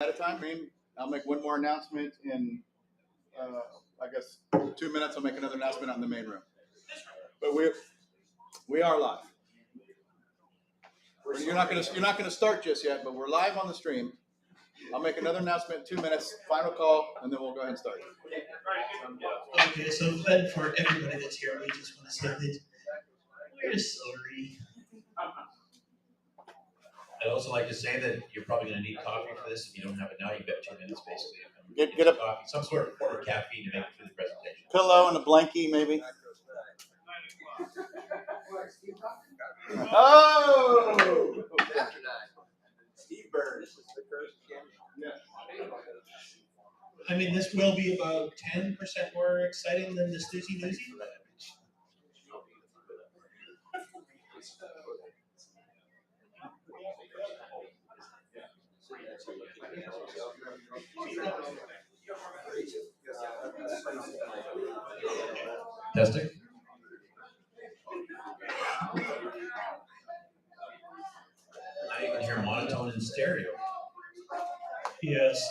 At a time. I'll make one more announcement in, I guess, 2 minutes. I'll make another announcement on the main room. But we are live. You're not gonna start just yet, but we're live on the stream. I'll make another announcement in 2 minutes. Final call, and then we'll go ahead and start. Okay, so then for everybody that's here, we just want to say that we're sorry. I'd also like to say that you're probably going to need coffee for this. If you don't have it now, you've got 2 minutes basically. Get a coffee, some sort of form of caffeine to make it through the presentation. Pillow and a blankie, maybe. Oh! Steve Bird. This is the first. I mean, this will be about 10% more exciting than the Snoozy Newsy. Testing. Now you can hear monotone and stereo. Yes.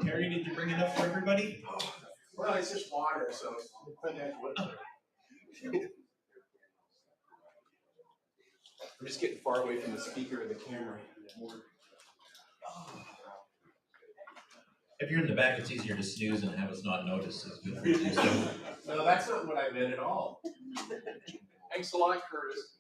Terry, did you bring enough for everybody? Well, it's just water, so I'm just getting far away from the speaker and the camera. If you're in the back, it's easier to snooze and have us not notice. No, that's not what I meant at all. Thanks a lot, Curtis.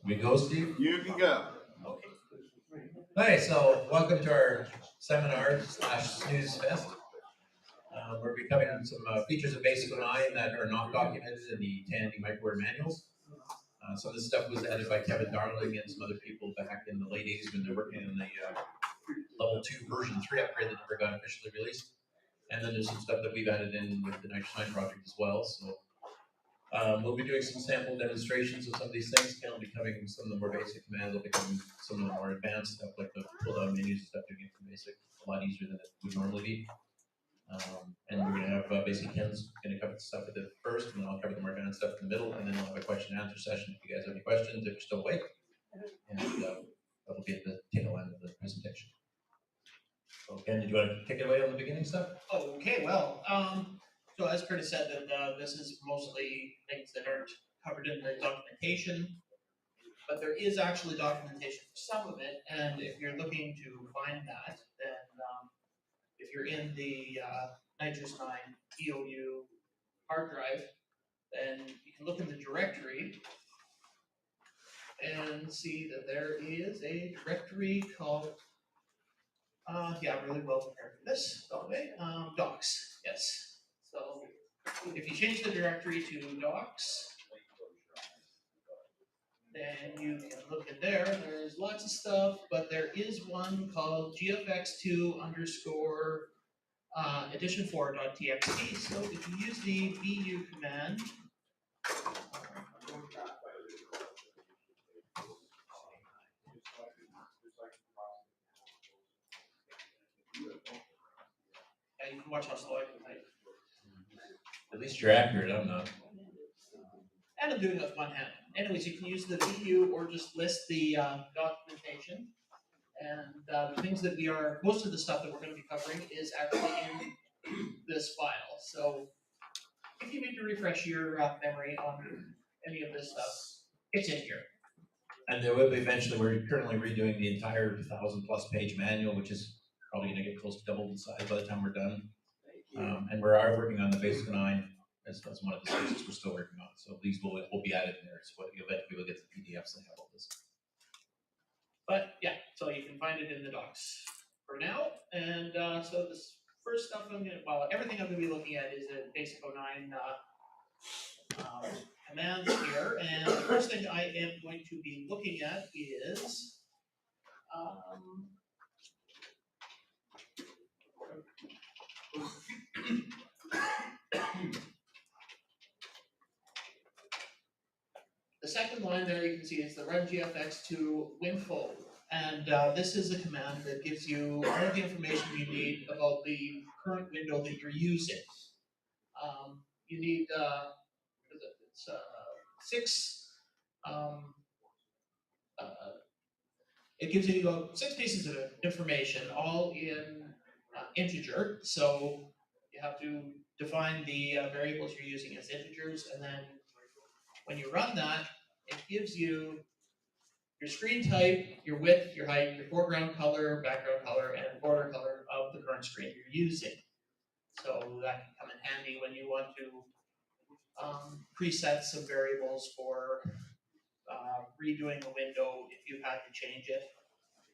We go, Steve? You can go. Okay. Hi, so welcome to our seminar / snooze fest. We're covering some features of BASIC09 that are not documented in the 10 microware manuals. Some of this stuff was added by Kevin Darling and some other people back in the late 80s when they were working on the level 2 version 3 upgrade that never got officially released. And then there's some stuff that we've added in with the Nitrous 9 project as well. So we'll be doing some sample demonstrations of some of these things. Ken will be covering some of the more basic commands. I'll be covering some of the more advanced stuff like the pull-down menus and stuff, doing it from BASIC a lot easier than it would normally be. And we're going to have basically Ken's going to cover the stuff at the first, and then I'll cover the more advanced stuff in the middle, and then we'll have a question and answer session if you guys have any questions, if you're still awake. And that'll be at the tail end of the presentation. So Ken, did you want to take it away on the beginning stuff? Okay, well, so as Curtis said, that this is mostly things that aren't covered in the documentation, but there is actually documentation for some of it, and if you're looking to find that, then if you're in the Nitrous 9 EOU hard drive, then you can look in the directory and see that there is a directory called, yeah, I'm really well prepared for this, by the way, docs, yes. So if you change the directory to docs, then you can look in there. There's lots of stuff, but there is one called gfx2 underscore edition4.txt. So if you use the bu command, yeah, you can watch how slow I can type. At least you're accurate, I'm not. And I'm doing it with one hand. Anyways, you can use the VU or just list the documentation. And the things that most of the stuff that we're going to be covering is actually in this file. So if you need to refresh your memory on any of this stuff, it's in here. And there will be eventually, we're currently redoing the entire 1,000+ page manual, which is probably going to get close to double the size by the time we're done. And we are working on the BASIC09 as one of the sources we're still working on. So these will be added in there. So eventually we'll get the PDFs that have all this. But yeah, so you can find it in the docs for now. And so this first stuff everything I'm going to be looking at is the BASIC09 commands here. And the first thing I am going to be looking at is The second line there you can see is the run GFX2 winfo. And this is a command that gives you all of the information you need about the current window that you're using. You need it's 6. It gives you 6 pieces of information, all in integer. So you have to define the variables you're using as integers, and then when you run that, it gives you your screen type, your width, your height, your foreground color, background color, and border color of the current screen you're using. So that can come in handy when you want to preset some variables for redoing a window if you had to change it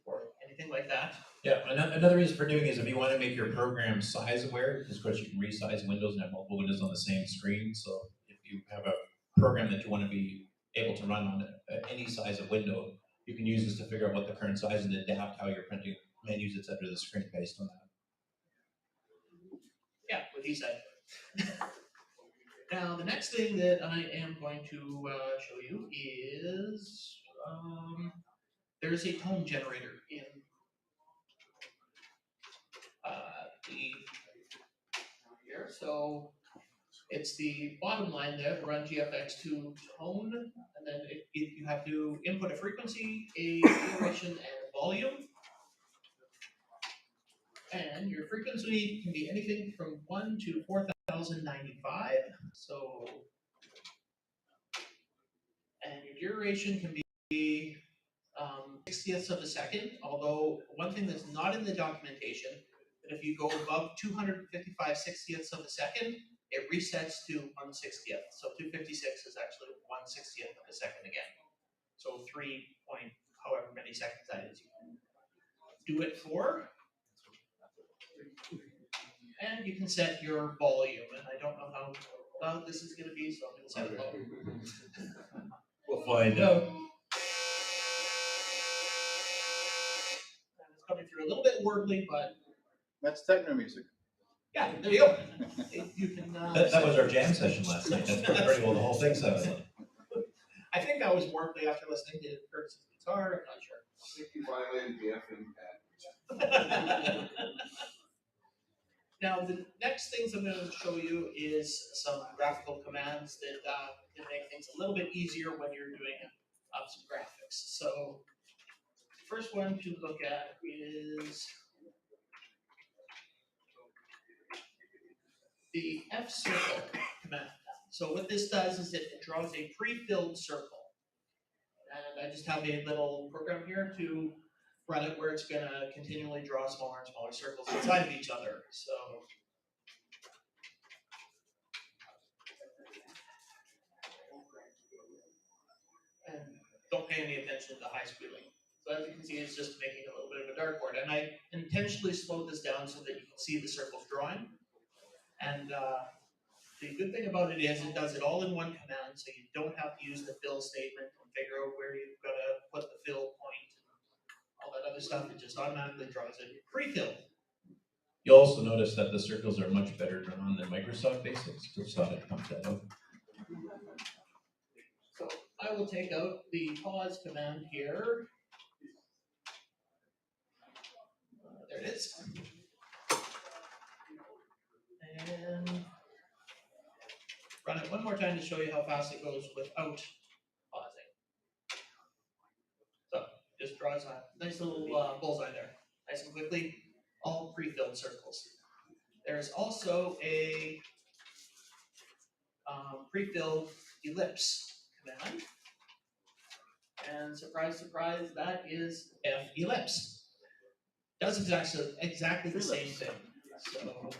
or anything like that. Yeah, another reason for doing is if you want to make your program size aware, because of course you can resize windows and have multiple windows on the same screen. So if you have a program that you want to be able to run on any size of window, you can use this to figure out what the current size and adapt how you're printing menus, etc. to the screen based on that. Yeah, what he said. Now, the next thing that I am going to show you is there's a tone generator in here. So it's the bottom line there, the run GFX2 tone, and then you have to input a frequency, a duration, and a volume. And your frequency can be anything from 1 to 4095. So, and your duration can be 60ths of a second. Although one thing that's not in the documentation, that if you go above 255 60ths of a second, it resets to 1/60th. So 256 is actually 1/60th of a second again. So 3 point however many seconds that is, you can do it for. And you can set your volume, and I don't know how loud this is going to be, so I'm going to set it low. We'll find out. And it's coming through a little bit warbly, but That's techno music. yeah, there you go. You can. That was our jam session last night. That's pretty well the whole thing sounded like. I think that was warbly after listening to Curtis's guitar. I'm not sure. I think you violated the effing pad. Now, the next things I'm going to show you is some graphical commands that can make things a little bit easier when you're doing some graphics. So, the first one to look at is the F circle command. So what this does is it draws a pre-filled circle. And I just have a little program here to run it where it's going to continually draw smaller and smaller circles inside of each other. So and don't pay any attention to the high squealing. So as you can see, it's just making a little bit of a dartboard. And I intentionally slowed this down so that you can see the circles drawing. And the good thing about it is it does it all in one command, so you don't have to use the fill statement and figure out where you've got to put the fill point and all that other stuff. It just automatically draws it pre-filled. You'll also notice that the circles are much better drawn than Microsoft Basics. Just thought I'd point that out. So I will take out the pause command here. There it is. And run it one more time to show you how fast it goes without pausing. So just draws a nice little bullseye there, nice and quickly, all pre-filled circles. There's also a pre-filled ellipse command, and surprise, surprise, that is F ellipse. Does exactly the same thing. So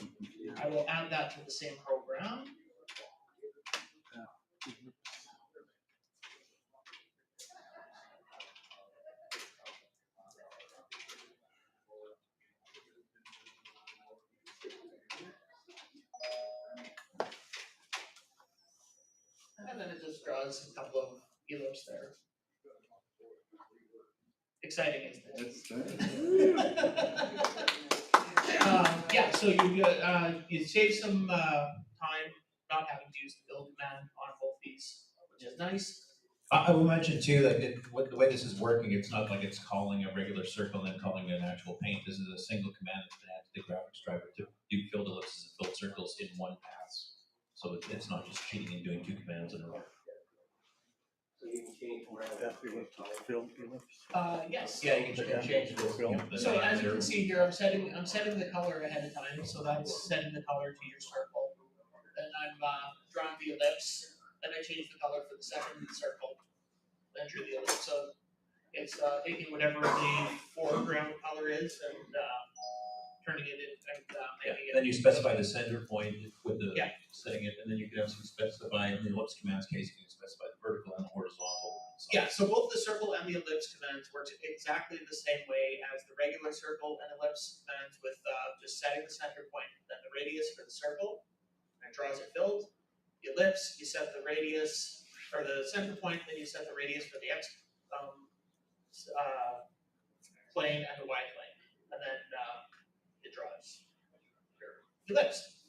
I will add that to the same program. And then it just draws a couple of ellipses there. Exciting, isn't it? Yeah, so you save some time not having to use the build command on both these, which is nice. I will mention too that the way this is working, it's not like it's calling a regular circle and then calling an actual paint. This is a single command that's been added to the graphics driver to do filled ellipses and filled circles in one pass. So it's not just cheating and doing two commands in a row. So you can change where Yes. Yeah, you can change this. So as you can see here, I'm setting the color ahead of time. So that's setting the color to your circle. Then I'm drawing the ellipse. Then I change the color for the second circle. Then drew the ellipse. So it's taking whatever the foreground color is and turning it in and making it. Then you specify the center point with the setting it, and then you can also specify in the ellipse command's case, you can specify the vertical and the horizontal. Yeah, so both the circle and the ellipse commands work exactly the same way as the regular circle and ellipse commands with just setting the center point, then the radius for the circle, and it draws it filled. The ellipse, you set the radius or the center point, then you set the radius for the x plane and the y plane, and then it draws your ellipse.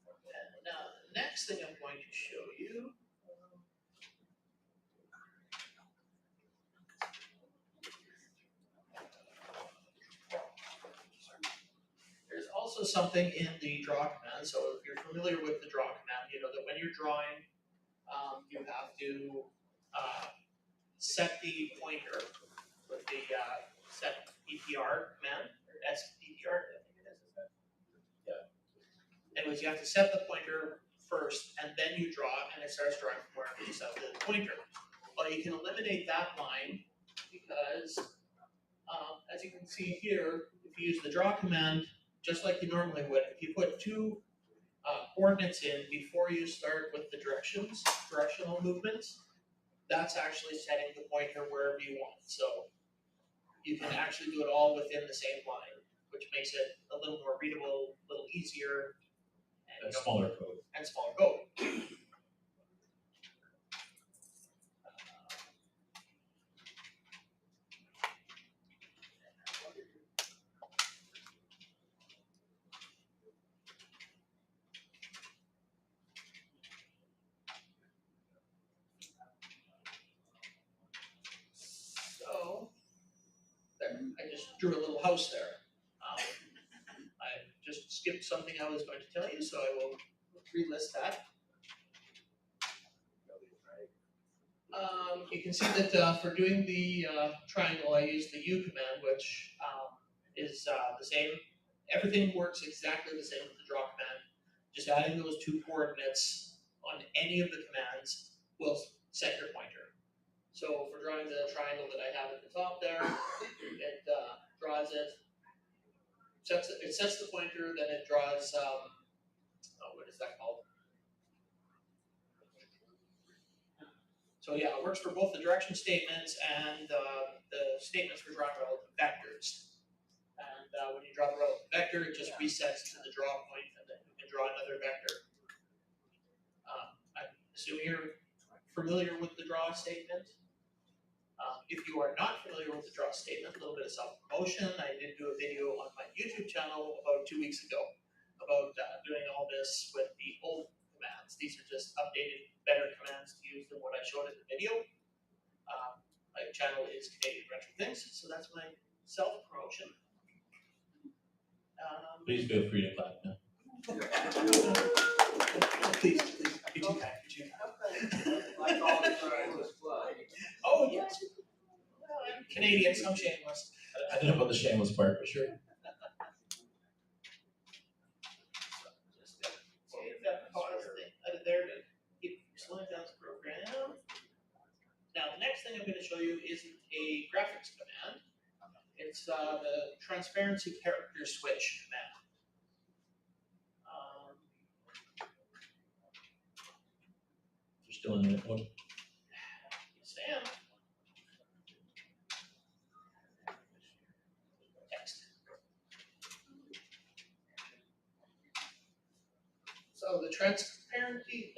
And now the next thing I'm going to show you. There's also something in the draw command. So if you're familiar with the draw command, you know that when you're drawing, you have to set the pointer with the set PPR command, or SPPR, I think it is. Yeah. Anyways, you have to set the pointer first, and then you draw, and it starts drawing from wherever you set the pointer. Well, you can eliminate that line because, as you can see here, if you use the draw command, just like you normally would, if you put two coordinates in before you start with the directional movements, that's actually setting the pointer wherever you want. So you can actually do it all within the same line, which makes it a little more readable, a little easier, And smaller code. and smaller code. So there, I just drew a little house there. I just skipped something I was going to tell you, so I will relist that. You can see that for doing the triangle, I used the U command, which is the same. Everything works exactly the same with the draw command. Just adding those two coordinates on any of the commands will set your pointer. So for drawing the triangle that I have at the top there, it draws it, it sets the pointer, then it draws, what is that called? So yeah, it works for both the direction statements and the statements for drawing relative vectors. And when you draw the relative vector, it just resets to the draw point, and then you can draw another vector. I'm assuming you're familiar with the draw statement. If you are not familiar with the draw statement, a little bit of self-promotion. I did do a video on my YouTube channel about 2 weeks ago about doing all this with the old commands. These are just updated, better commands to use than what I showed in the video. My channel is Canadian Retro Things, so that's my self-promotion. Please feel free to clap now. Please, be too kind, be too kind. Oh, yes. Well, I'm Canadian, so I'm shameless. I didn't know about the shameless part, but sure. Just save that pause thing out of there to keep slowing down the program. Now, the next thing I'm going to show you is a graphics command. It's the transparency character switch command. You're still in that one. Yes, I am. Text. So the transparency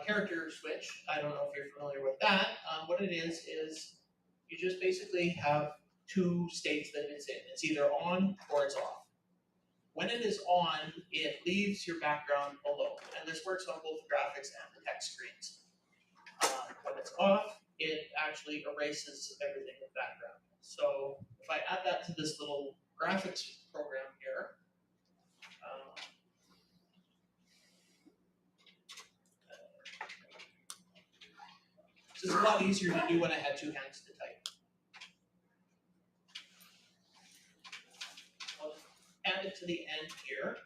character switch, I don't know if you're familiar with that. What it is you just basically have two states that it's in. It's either on or it's off. When it is on, it leaves your background below, and and this works on both the graphics and the text screens. When it's off, it actually erases everything in the background. So if I add that to this little graphics program here, this is a lot easier to do when I had two hands to type. I'll add it to the end here.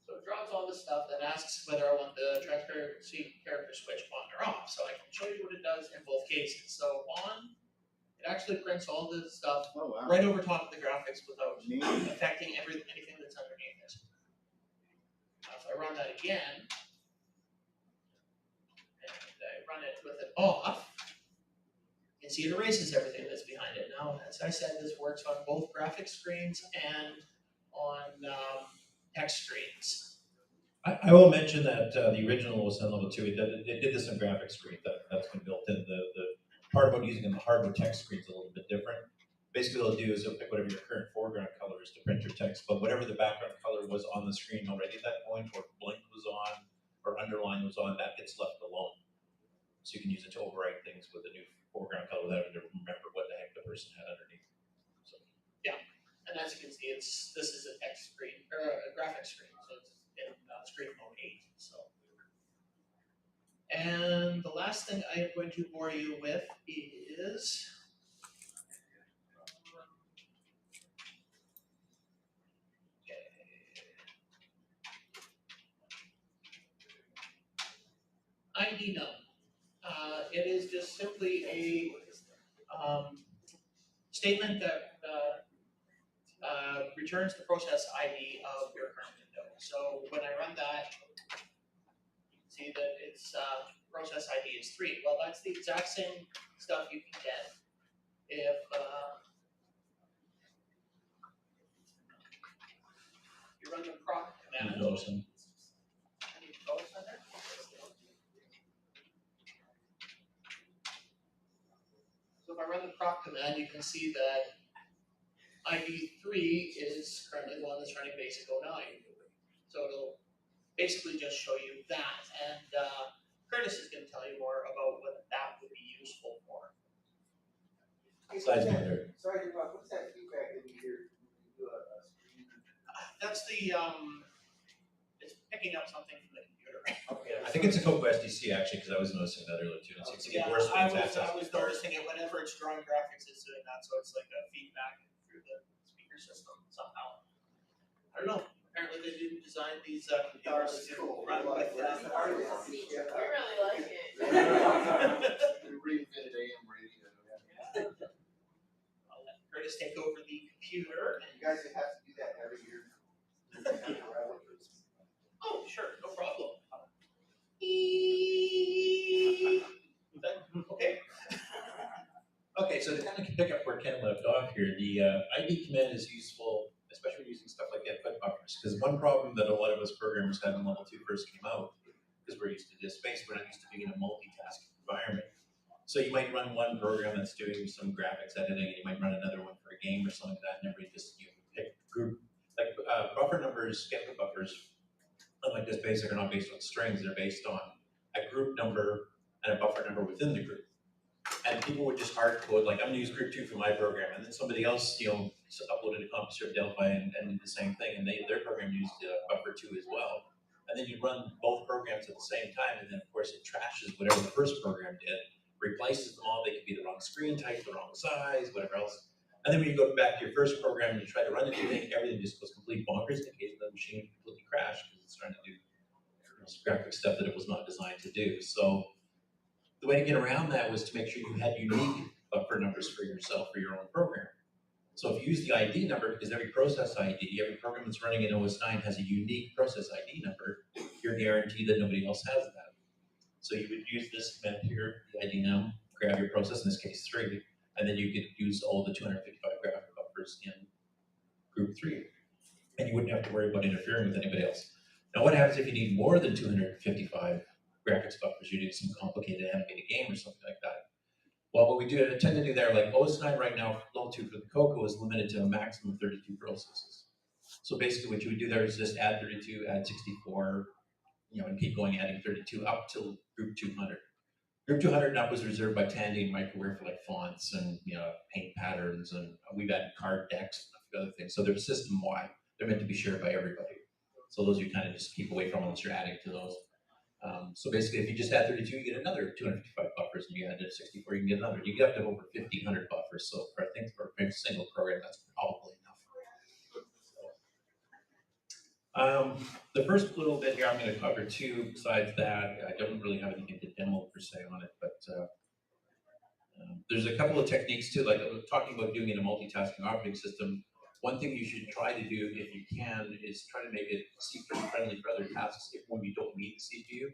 So it draws all this stuff and asks whether I want the transparency character switch on or off. So I can show you what it does in both cases. So on, it actually prints all this stuff right over top of the graphics without affecting anything that's underneath it. Now if I run that again, and I run it with it off, you can see it erases everything that's behind it. Now, as I said, this works on both graphics screens and on text screens. I will mention that the original was on level 2. It did this on graphics screen. That's been built in. The part about using the hardware text screen is a little bit different. Basically, what they'll do is they'll pick whatever your current foreground color is to print your text, but whatever the background color was on the screen already at that point, or blank was on, or underline was on, that gets left alone. So you can use it to overwrite things with a new foreground color without having to remember what the heck the person had underneath. So. Yeah, and as you can see, this is a text screen or a graphic screen, so it's in screen mode 8. So, and the last thing I'm going to bore you with is ID num. It is just simply a statement that returns the process ID of your current window. So when I run that, you can see that its process ID is 3. Well, that's the exact same stuff you can get if you run the proc command. So if I run the proc command, you can see that ID3 is currently the one that's running BASIC09. So it'll basically just show you that. And Curtis is going to tell you more about what that would be useful for. Sorry, what's that feedback that you hear when you do a screen? That's the, it's picking up something from the computer. Okay. I think it's a CoCoFEST DC actually, because I was noticing that earlier too. It's Yeah, worse I when it's was noticing it whenever it's drawing graphics, it's doing that, so it's like a feedback through the speaker system somehow. I don't know. Apparently they didn't design these computers to run with that. We really like it. We reinvented AM radio. I'll let Curtis take over the computer. You guys have to do that every year. Oh, sure, no problem. Okay. Okay, so to kind of pick up where Ken left off here, the ID command is useful, especially when using stuff like input buffers, because one problem that a lot of us programmers had when level 2 first came out, because we're used to disk space, we're not used to being in a multitasking environment. So you might run one program that's doing some graphics editing, and you might run another one for a game or something like that, and everybody just pick group. Like buffer numbers, input buffers, unlike this BASIC, are not based on strings, they're based on a group number and a buffer number within the group. And people would just hard code, like I'm gonna use group 2 for my program, and then somebody else, uploaded a CompScript Delphi and did the same thing, and their program used buffer 2 as well. And then you run both programs at the same time, and then of course it trashes whatever the first program did, replaces them all. They could be the wrong screen type, the wrong size, whatever else. And then when you go back to your first program and you try to run anything, everything just goes complete bonkers. In case the machine would completely crash because it's trying to do graphic stuff that it was not designed to do. So the way to get around that was to make sure you had unique buffer numbers for yourself for your own program. So if you use the ID number, because every process ID, every program that's running in OS 9 has a unique process ID number, you're guaranteed that nobody else has that. So you would use this command here, the ID num, grab your process, in this case 3, and then you could use all the 255 graphic buffers in group 3. And you wouldn't have to worry about interfering with anybody else. Now what happens if you need more than 255 graphics buffers? You do some complicated animated game or something like that. Well, what we tend to do there, like OS 9 right now, level 2 for the CoCo is limited to a maximum of 32 processes. So basically what you would do there is just add 32, add 64, and keep going adding 32 up till group 200. Group 200 and up was reserved by Tandy and Microware for like fonts and paint patterns, and we've added card decks and a few other things. So they're system wide. They're meant to be shared by everybody. So those you kind of just keep away from unless you're adding to those. So basically, if you just add 32, you get another 255 buffers, and you add 64, you can get another. You get up to over 1,500 buffers. So I think for a single program, that's probably enough. The first little bit here I'm going to cover too. Besides that, I don't really have anything to demo per se on it, but there's a couple of techniques too. Like talking about doing in a multitasking operating system. One thing you should try to do, if you can, is try to make it CPU friendly for other tasks when you don't need the CPU.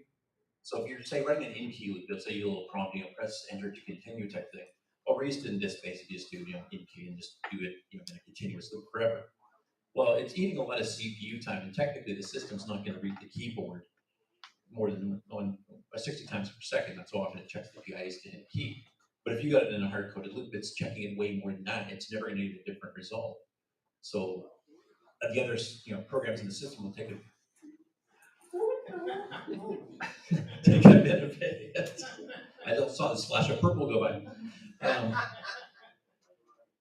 So if you're, say, running an in key loop, let's say you'll prompt, press enter to continue type thing. What we're used to in this basically just do, in key and just do it, in a continuous loop forever. Well, it's eating a lot of CPU time, and technically the system's not going to read the keyboard more than 60 times per second. That's how often it checks the PIs to hit key. But if you got it in a hard-coded loop, it's checking it way more than that. It's never going to get a different result. So the other programs in the system will take take a bit of it. I just saw the splash of purple go by.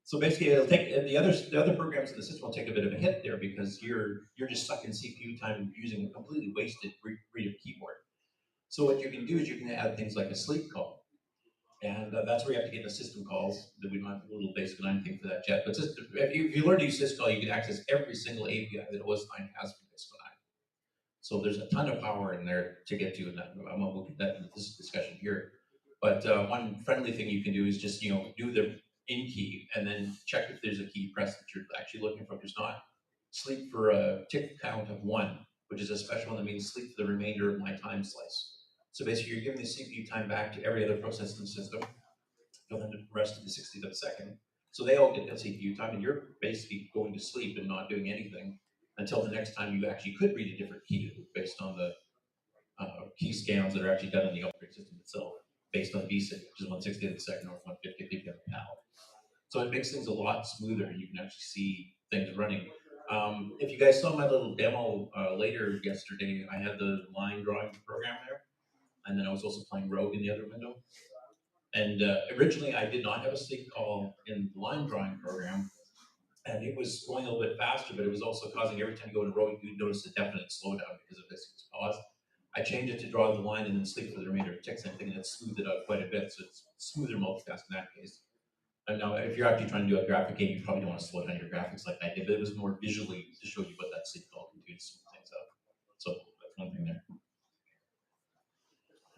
So basically, it'll take the other programs in the system will take a bit of a hit there because you're just sucking CPU time using a completely wasted read of keyboard. So what you can do is you can add things like a sleep call, and that's where you have to get the system calls. That we don't have a little BASIC09 thing for that yet. But if you learn to use syscall, you can access every single API that OS9 has for BASIC09. So there's a ton of power in there to get to, and I won't get that in this discussion here. But one friendly thing you can do is just do the in key and then check if there's a key press that you're actually looking for. If there's not, sleep for a tick count of 1, which is a special one that means sleep for the remainder of my time slice. So basically, you're giving the CPU time back to every other process in the system, and then the rest of the 60th of a second. So they all get that CPU time, and you're basically going to sleep and not doing anything until the next time you actually could read a different key based on the key scans that are actually done in the operating system itself, based on BASIC, which is 1/60th of a second or 1/50th if you have a PAL. So it makes things a lot smoother. You can actually see things running. If you guys saw my little demo later yesterday, I had the line drawing program there, and then I was also playing Rogue in the other window. And originally, I did not have a sleep call in the line drawing program, and it was going a little bit faster, but it was also causing every time you go in Rogue, you notice a definite slowdown because of this pause. I changed it to draw the line and then sleep for the remainder of ticks, and I think it smoothed it out quite a bit, so it's smoother multitasking in that case. And now, if you're actually trying to do a graphic game, you probably don't want to slow down your graphics like I did, but it was more visually to show you what that sleep call can do to smooth things out. So that's one thing there.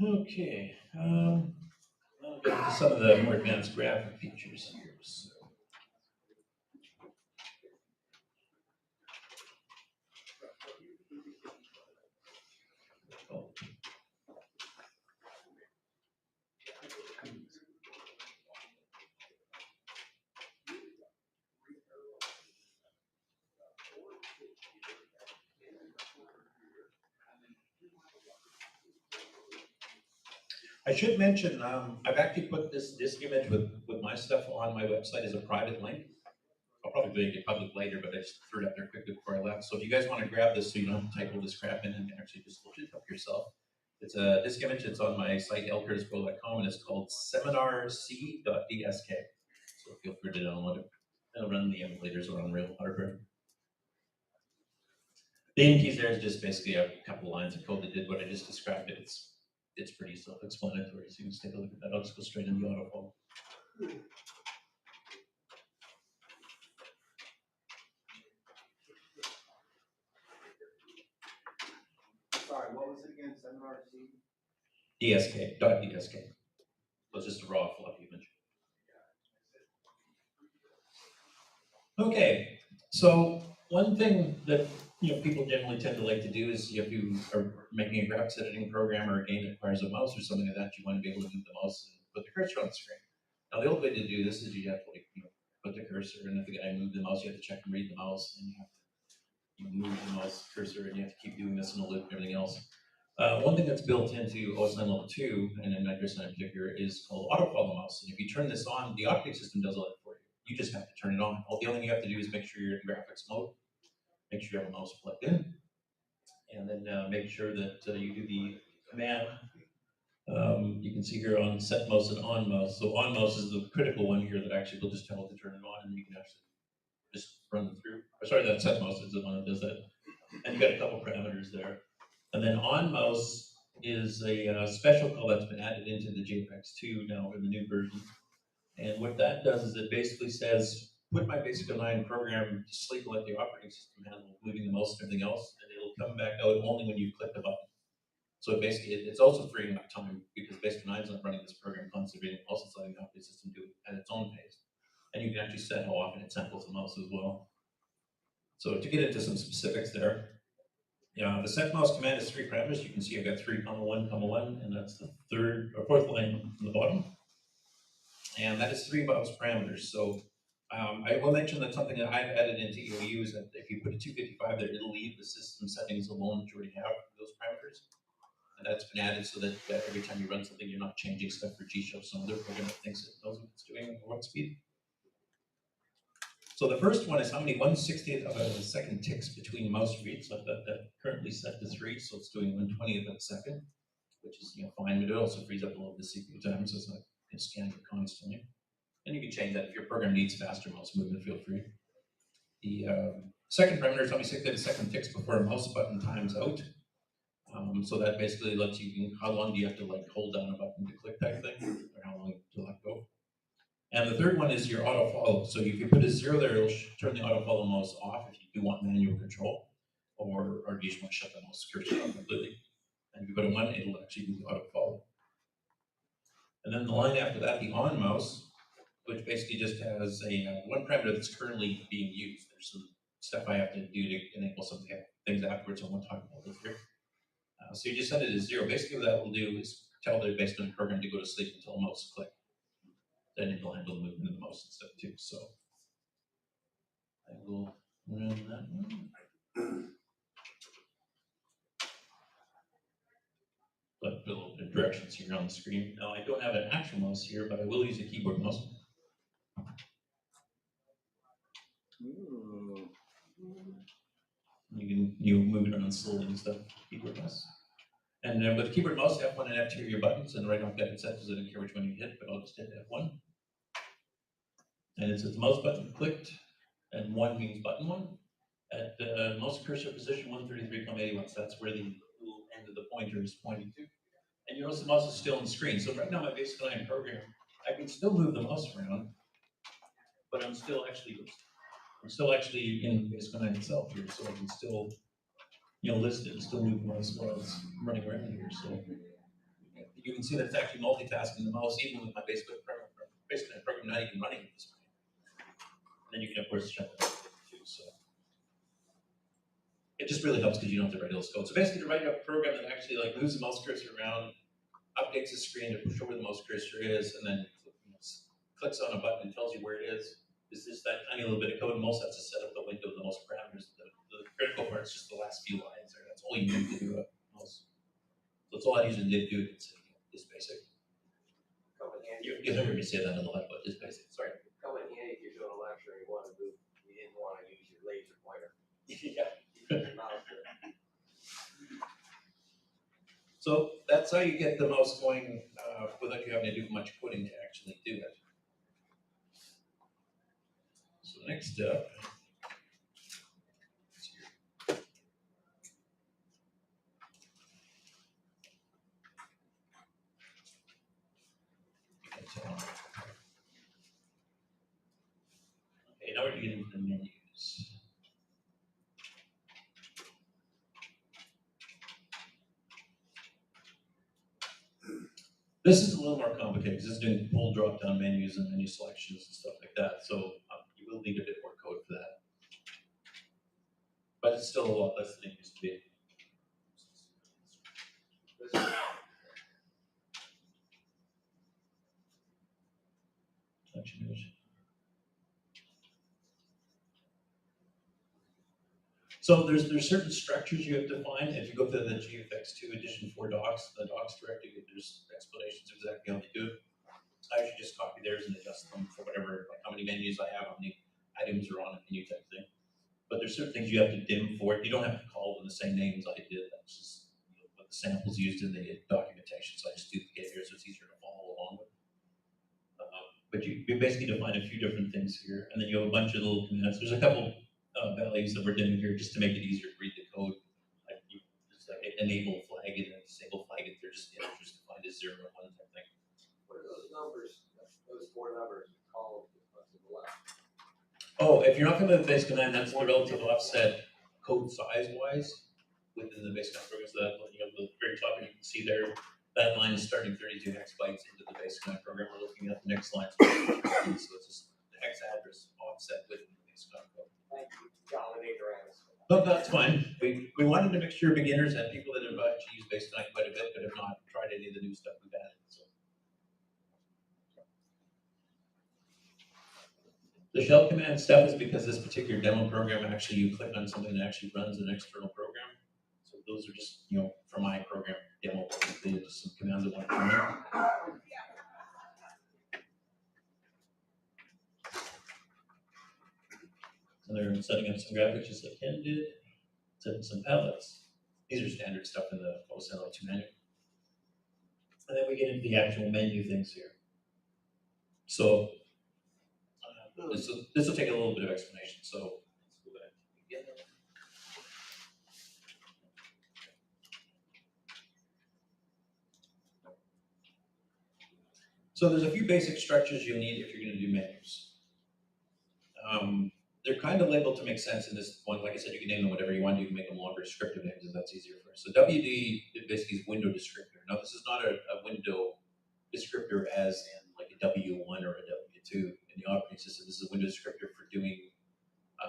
Okay, I'll get into some of the more advanced graphic features here. So. I should mention, I've actually put this image with my stuff on my website as a private link. I'll probably make it public later, but I just threw it up there quickly before I left. So if you guys want to grab this so you don't have to type all this crap in and actually just look it up yourself. It's this image, it's on my site, lcurtisboyle.com, and it's called seminarc.dsk. So feel free to download it. It'll run the emulators or on real hardware. The in keys there is just basically a couple lines of code that did what I just described. It's pretty self-explanatory, so you can just take a look at that. I'll just go straight into the autofall. Sorry, what was it again? Seminar C? DSK. So it's just a raw fluffy image. Okay, so one thing that people generally tend to like to do is if you are making a graphics editing program or a game that requires a mouse or something like that, you want to be able to move the mouse and put the cursor on the screen. Now the old way to do this is you have to put the cursor, and if the guy moved the mouse, you have to check and read the mouse, and you have to move the mouse cursor, and you have to keep doing this in a loop and everything else. One thing that's built into OS9 Level 2, and in Microsoft in particular, is called autofollow mouse. And if you turn this on, the operating system does all that for you. You just have to turn it on. The only thing you have to do is make sure you're in graphics mode, make sure you have a mouse plugged in, and then make sure that you do the command. You can see here on set mouse and on mouse. So on mouse is the critical one here that actually will just tell it to turn it on, and you can actually just run it through. Or sorry, that set mouse is the one that does that. And you got a couple parameters there. And then on mouse is a special call that's been added into the JFX2 now in the new version. And what that does is it basically says, put my BASIC09 program to sleep and let the operating system handle moving the mouse and everything else, and it'll come back out only when you click the button. So basically, it's also freeing up time because BASIC09 is not running this program constantly, and also letting the operating system do it at its own pace. And you can actually set how often it samples the mouse as well. So to get into some specifics there, the set mouse command is 3 parameters. You can see I've got 3,1,1, and that's the fourth line from the bottom. And that is 3 mouse parameters. So I will mention that something that I've added into EOU is that if you put a 255 there, it'll leave the system settings alone that you already have for those parameters. And that's been added so that every time you run something, you're not changing stuff for G-Show, some other program that thinks it knows what it's doing at what speed. So the first one is how many 1/60th of a second ticks between mouse reads. So I've got that currently set to 3, so it's doing 1/20th of a second, which is fine, but it also frees up a little bit of CPU time, so it's not scanning it constantly. And you can change that if your program needs faster mouse movement, feel free. The second parameter is how many 60th of a second ticks before a mouse button times out. So that basically lets you, how long do you have to hold down a button to click type thing, or how long to let go. And the third one is your auto follow. So if you put a 0 there, it'll turn the auto follow mouse off if you do want manual control, or you just want to shut the mouse cursor off completely. And if you put a 1, it'll actually do the auto follow. And then the line after that, the on mouse, which basically just has a one parameter that's currently being used. There's some stuff I have to do to enable some things afterwards. I won't talk about this here. So you just set it as 0. Basically what that will do is tell the BASIC09 program to go to sleep until a mouse click. Then it'll handle the movement of the mouse and stuff too. So I will run that one. But put a little bit of directions here on the screen. Now I don't have an actual mouse here, but I will use a keyboard mouse. Ooh. You move it around slowly and stuff. Keyboard mouse. And then with the keyboard mouse, F1 and F2 are your buttons, and right now I've got it set so I don't care which one you hit, but I'll just hit F1. And it's the mouse button clicked, and 1 means button 1. At the mouse cursor position 133,81, so that's where the little end of the pointer is pointing to. And you notice the mouse is still on the screen. So right now my BASIC09 program, I can still move the mouse around, but I'm still actually in BASIC09 itself here, so I can still list it and still move the mouse while it's running around here. So you can see that it's actually multitasking the mouse even with my BASIC09 program not even running at this point. And then you can of course shut that off too. So it just really helps because you don't have to write else code. So basically, to write a program that actually moves the mouse cursor around, updates the screen to show where the mouse cursor is, and then clicks on a button and tells you where it is just that tiny little bit of code. Most has to set up the window, the most parameters. The critical part is just the last few lines there. That's all you need to do a mouse. So that's all I usually did do. It's just basic. You'll hear me say that a lot, but just basic. Sorry. Come in handy if you're doing a lecture and you didn't want to use your laser pointer. Yeah. Your mouse there. So that's how you get the mouse going without you having to do much coding to actually do it. So next up, okay, now we're getting into the menus. This is a little more complicated because this is doing full drop-down menus and menu selections and stuff like that. So you will need a bit more code for that. But it's still a lot less than it used to be. So there's certain structures you have to find. If you go to the GFX2 edition 4 docs, the docs directory, there's explanations of exactly how they do it. I usually just copy theirs and adjust them for whatever, like how many menus I have, how many items are on a menu type thing. But there's certain things you have to dim for it. You don't have to call them the same names I did. That's just what the samples used in the documentation. So I just duplicate here so it's easier to follow along with. But you basically define a few different things here, and then you have a bunch of little commands. There's a couple values that we're dimming here just to make it easier to read the code. Like just like enable flag and disable flag if they're just integers defined as 0 and 1 type thing. What are those numbers? Those 4 numbers, column to the left. Oh, if you're not familiar with BASIC09, that's the relative offset code size-wise within the BASIC9 program. So that, you know, the very top, you can see there, that line is starting 32 hex bytes into the BASIC9 program. We're looking at the next line. So it's just the hex address offset within the BASIC9 code. Thank you, Validate around. No, that's fine. We wanted to make sure beginners and people that have actually used BASIC9 quite a bit, but have not tried any of the new stuff we've added. So. The shell command stuff is because this particular demo program, actually you click on something that actually runs an external program. So those are just, you know, for my program demo, basically just some commands that want to run. And they're setting up some graphics just like Ken did, setting some palettes. These are standard stuff in the CoCoFEST menu. And then we get into the actual menu things here. So this will take a little bit of explanation. So let's go back again. So there's a few basic structures you'll need if you're going to do menus. They're kind of labeled to make sense in this point. Like I said, you can name them whatever you want. You can make them longer descriptive names if that's easier for us. So WD basically is window descriptor. Now this is not a window descriptor as in like a W1 or a W2 in the operating system. This is a window descriptor for doing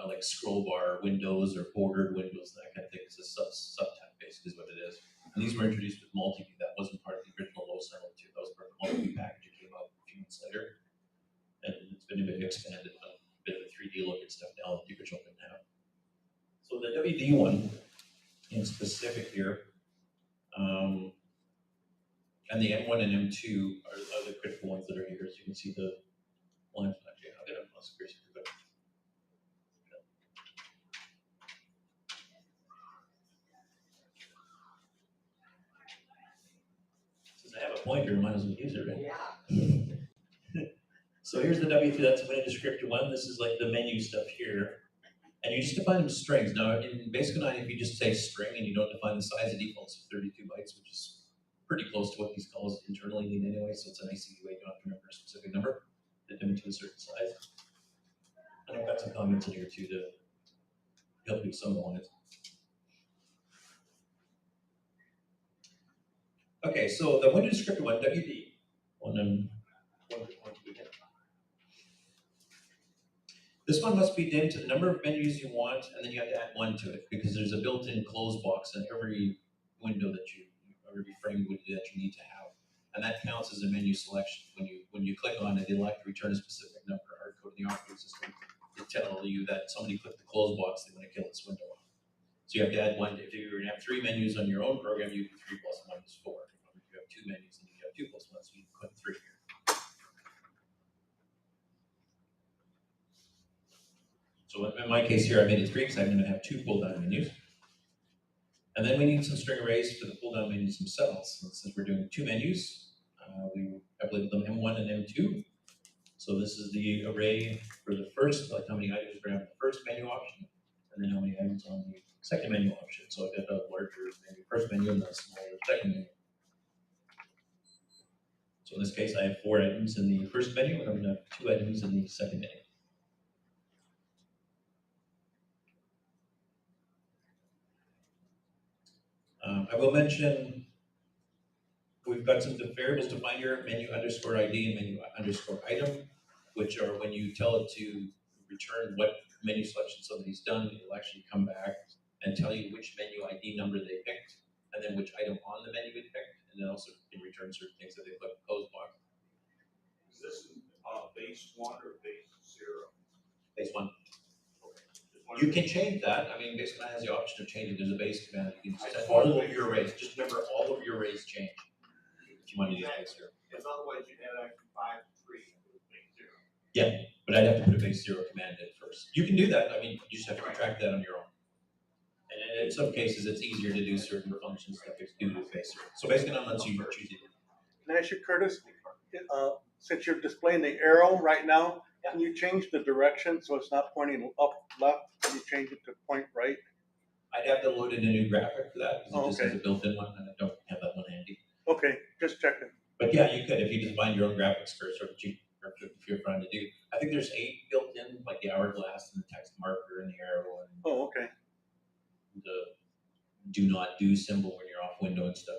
like scroll bar windows or bordered windows, that kind of thing. It's a subtype basically is what it is. And these were introduced with multi-view. That wasn't part of the original LoSR 2. That was part of the multi-view package that came out a few months later. And it's been a bit expanded on a bit of a 3D look and stuff now that the original didn't have. So the WD one in specific here, and the M1 and M2 are the critical ones that are here. So you can see the lines. Actually, I'll get them on the screen. Since I have a pointer, I might as well use it, right? Yeah. So here's the W2, that's window descriptor 1. This is like the menu stuff here. And you just define them as strings. Now in BASIC09, if you just say string and you don't define the size, the default's 32 bytes, which is pretty close to what these calls internally need anyway, so it's a nice easy way. You don't have to remember a specific number, fit them into a certain size. And I've got some comments in here too to help you with some of the lines. Okay, so the window descriptor 1, WD, this one must be dimmed to the number of menus you want, and then you have to add 1 to it because there's a built-in close box in every window that every frame window that you need to have, and that counts as a menu selection. When you click on it, it'll have to return a specific number hard code in the operating system to tell you that somebody clicked the close box, they want to kill this window off. So you have to add 1. If you're going to have 3 menus on your own program, you do 3 plus 1 is 4. If you have 2 menus, then you have 2 plus 1, so you can put 3 here. So in my case here, I made it 3 because I'm going to have 2 pull-down menus. And then we need some string arrays for the pull-down menus themselves. So since we're doing 2 menus, I've labeled them M1 and M2. So this is the array for the first, like how many items we're going to have in the first menu option, and then how many items on the second menu option. So I've got a larger menu, first menu, and a smaller second menu. So in this case, I have 4 items in the first menu, and I'm going to have 2 items in the second menu. I will mention we've got some variables defined here, menu underscore ID and menu underscore item, which are when you tell it to return what menu selection somebody's done, it'll actually come back and tell you which menu ID number they picked, and then which item on the menu it picked, and then also can return certain things that they click the close box. Is this base 1 or base 0? Base 1. You can change that. I mean, BASIC09 has the option of changing. There's a base command. You can set all of your arrays. Just remember, all of your arrays change if you want to use base 0. Because otherwise you'd have actually 5 But I'd have to put a base 0 command in first. You can do that. I mean, you just have to contract that on your own. And in some cases, it's easier to do certain functions that do with base 0. So BASIC09 lets you choose it. Can I ask you, Curtis, since you're displaying the arrow right now, can you change the direction so it's not pointing up left? Can you change it to point right? I'd have to load in a new graphic for that because it just okay. has a built-in one, and I don't have that one handy. Okay, just checking. But yeah, you could if you define your own graphics cursor, if you're trying to do. I think there's 8 built in, like the hourglass and the text marker and the arrow and okay. the do not do symbol when you're off window and stuff.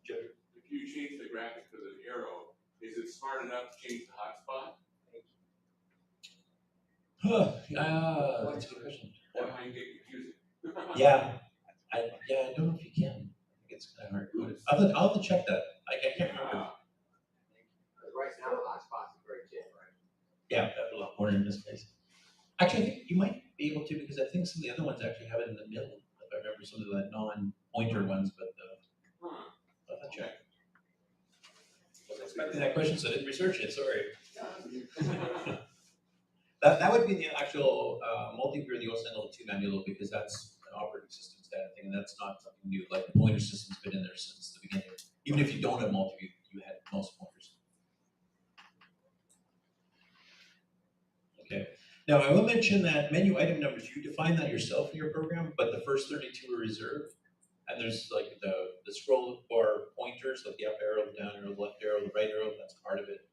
If you change the graphic to the arrow, is it smart enough to change the hotspot? That's a good question. That might get confusing. Yeah, I don't know if you can. I think it's kind of hard. I'll have to check that. I can't remember. Right now, the hotspot's a great kid, right? Yeah, that's a lot more in this case. Actually, I think you might be able to because I think some of the other ones actually have it in the middle. If I remember some of the non-pointer ones, but I'll have to check. I was expecting that question, so I didn't research it. Sorry. That would be the actual multi-view the OS L2 manual because that's an operating system standard thing, and that's not something new. Like the pointer system's been in there since the beginning. Even if you don't have multi-view, you had most pointers. Okay. Now I will mention that menu item numbers, you define that yourself in your program, but the first 32 are reserved. And there's like the scroll bar pointers, like the up arrow, the down arrow, the left arrow, the right arrow, that's part of it.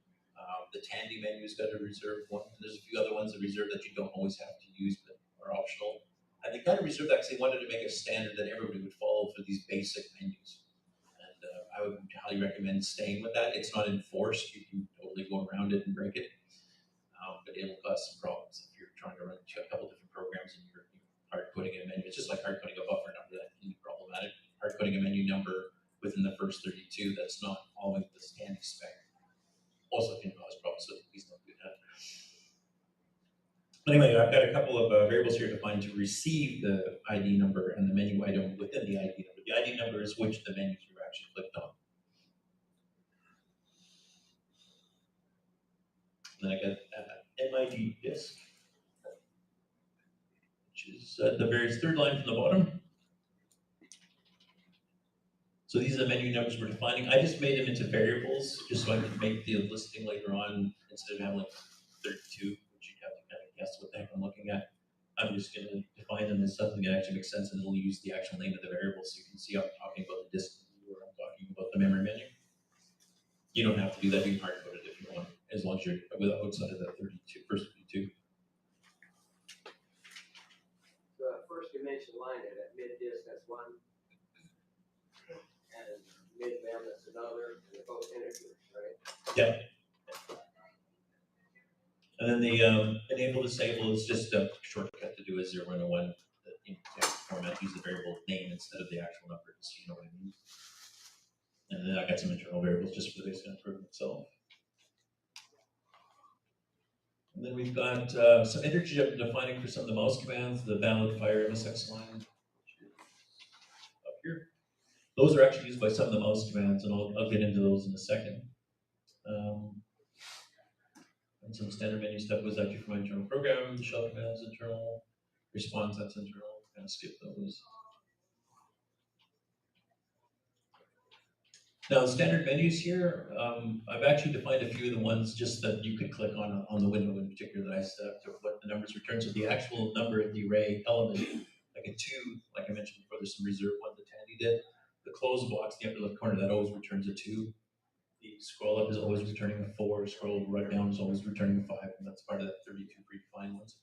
The Tandy menu's got a reserved one. There's a few other ones that are reserved that you don't always have to use, but are optional. And they kind of reserved that because they wanted to make a standard that everybody would follow for these basic menus. And I would highly recommend staying with that. It's not enforced. You can totally go around it and break it. But it'll cause some problems if you're trying to run a couple different programs and you're hard coding a menu. It's just like hard coding a buffer number that can be problematic. Hard coding a menu number within the first 32 that's not always the standing spec. Also can cause problems, so please don't do that. But anyway, I've got a couple of variables here defined to receive the ID number and the menu item within the ID number. The ID number is which the menus you actually clicked on. And then I got MID disk, which is the very third line from the bottom. So these are the menu numbers we're defining. I just made them into variables just so I could make the listing later on instead of having like 32, which you'd have to kind of guess what the heck I'm looking at. I'm just going to define them as something that actually makes sense, and it'll use the actual name of the variable so you can see I'm talking about the disk or I'm talking about the memory menu. You don't have to do that. You can hard code it if you want, as long as you're outside of the first 32. The first dimension line there, that mid disk, that's one. And mid mem, that's another, and they're both integers, right? Yeah. And then the enable disable is just a shortcut to do a 0 and a 1. The text format, use the variable name instead of the actual number, so you know what I mean. And then I got some internal variables just for the basic improvement itself. And then we've got some interchange defining for some of the mouse commands, the valid fire MSX line up here. Those are actually used by some of the mouse commands, and I'll get into those in a second. And some standard menu stuff was actually from my internal program. The shell commands internal, response that's internal. Kind of skip those. Now, the standard menus here, I've actually defined a few of the ones just that you could click on the window in particular that I set up to what the numbers return. So the actual number of the array element, like a 2, like I mentioned before, there's some reserved ones that Tandy did. The close box, the upper left corner, that always returns a 2. The scroll up is always returning a 4. Scroll right down is always returning a 5, and that's part of that 32 predefined ones.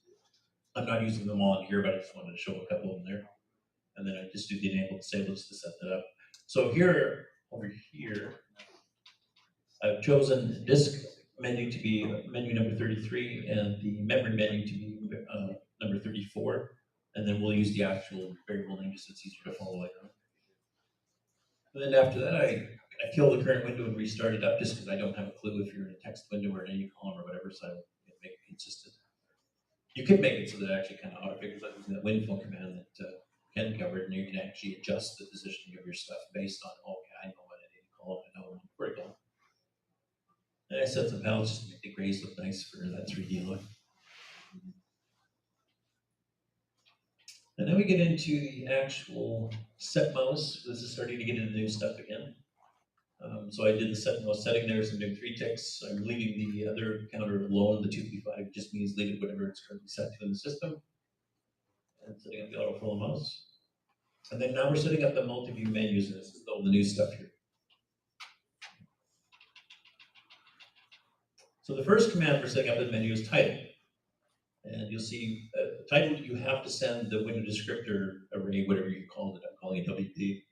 I'm not using them all in here, but I just wanted to show a couple of them there. And then I just do the enable disable just to set that up. So here, over here, I've chosen disk menu to be menu number 33 and the memory menu to be number 34. And then we'll use the actual variable name just so it's easier to follow later on. And then after that, I kill the current window and restart it up just because I don't have a clue if you're in a text window or in any column or whatever, so I make it consistent. You could make it so that it actually kind of auto-figures out using that winfill command that Ken covered, and you can actually adjust the positioning of your stuff based on, okay, I know what I need to call it, I know where to go. And I set some panels just to make the grays look nice for that 3D look. And then we get into the actual set mouse. This is starting to get into new stuff again. So I did the set mouse setting there, so I'm doing 3 ticks. I'm leaving the other counter alone. The 255 just means leave it whatever it's currently set to in the system. And setting up the autofill mouse. And then now we're setting up the multi-view menus, and this is all the new stuff here. So the first command for setting up the menu is title. And you'll see title, you have to send the window descriptor array, whatever you call it. I'm calling it WP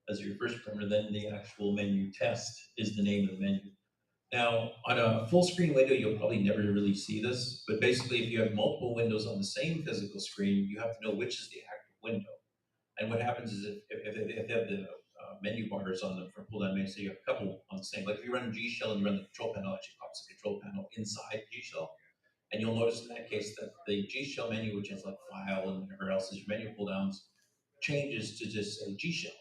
as your first parameter. Then the actual menu test is the name of the menu. Now, on a full screen window, you'll probably never really see this, but basically if you have multiple windows on the same physical screen, you have to know which is the active window. And what happens is if they have the menu bars on them for pull down menu, so you have a couple on the same, like if you run G shell and you run the control panel, it actually pops the control panel inside G shell. And you'll notice in that case that the G shell menu, which has like file and whatever else is your menu pull downs, changes to just say G shell.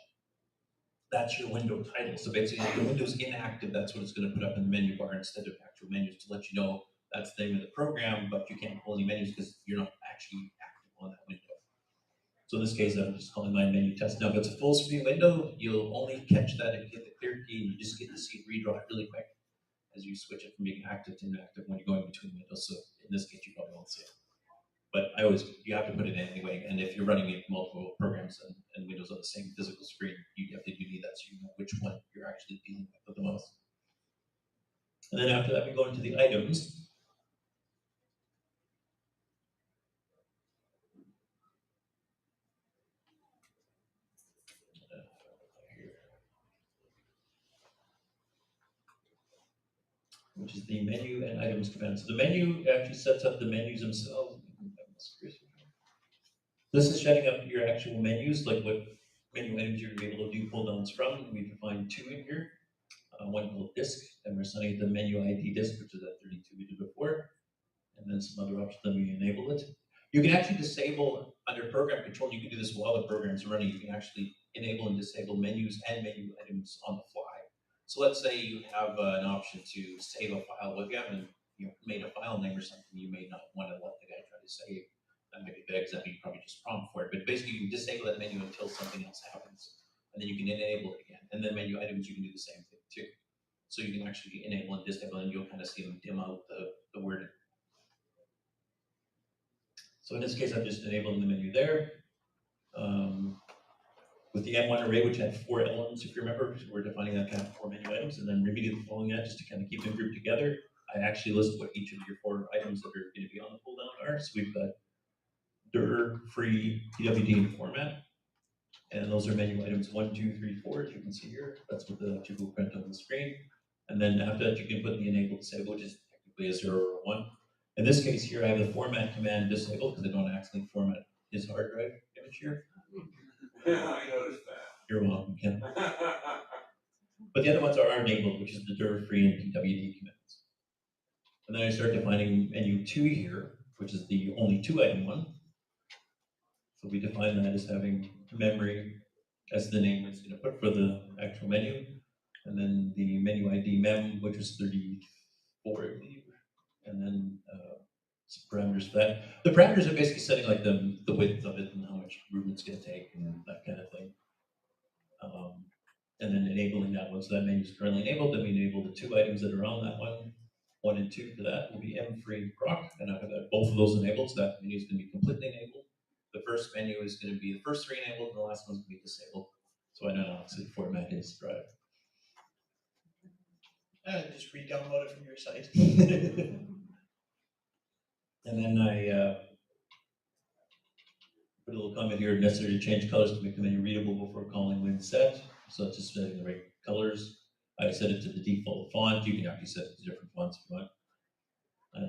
That's your window title. So basically, if the window's inactive, that's what it's going to put up in the menu bar instead of actual menus to let you know that's the name of the program, but you can't pull any menus because you're not actually active on that window. So in this case, I'm just calling my menu test. Now, if it's a full screen window, you'll only catch that if you hit the clear key and you just get to see it redraw it really quick as you switch it from being active to inactive when you're going between windows. So in this case, you probably won't see it. But you have to put it in anyway. And if you're running multiple programs and windows on the same physical screen, you definitely do need that so you know which one you're actually dealing with the most. And then after that, we go into the items. Which is the menu and items command. So the menu actually sets up the menus themselves. This is setting up your actual menus, like what menu items you're going to be able to do pull downs from. We defined 2 in here. One called disk, and we're assigning the menu ID disk, which is that 32 we did before. And then some other options, then we enable it. You can actually disable under program control. You can do this while the program's running. You can actually enable and disable menus and menu items on the fly. So let's say you have an option to save a file. Well, if you haven't made a file name or something, you may not want to let the guy try to save. That might be bad because you probably just prompt for it. But basically, you can disable that menu until something else happens. And then you can enable it again. And then menu items, you can do the same thing too. So you can actually enable and disable, and you'll kind of see them dim out the wording. So in this case, I'm just enabling the menu there. With the M1 array, which had 4 elements, if you remember, we're defining that kind of 4 menu items, and then immediately following that, just to kind of keep them grouped together, I actually list what each of your 4 items that are going to be on the pull down are. So we've got dir, free, PWD, and format. And those are menu items 1, 2, 3, 4, as you can see here. That's what the two will print on the screen. And then after that, you can put the enable disable, which is technically a 0 or a 1. In this case here, I have the format command disabled because I don't actually format his hard drive image here. Yeah, I noticed that. You're welcome, Ken. But the other ones are enabled, which is the dir, free, and PWD commands. And then I start defining menu 2 here, which is the only 2 item one. So we define that as having memory as the name it's going to put for the actual menu. And then the menu ID mem, which was 34, I believe. And then some parameters for that. The parameters are basically setting like the width of it and how much room it's going to take and that kind of thing. And then enabling that one. So that menu is currently enabled. Then we enable the 2 items that are on that one. 1 and 2 for that will be M-free and proc. And I've got both of those enabled. So that menu is going to be completely enabled. The first menu is going to be the first 3 enabled, and the last one's going to be disabled. So I know actually format his drive. Just re-download it from your site. And then I put a little comment here, necessary to change colors to make the menu readable before calling when set. So it's just setting the right colors. I set it to the default font. You can actually set it to different fonts if you want.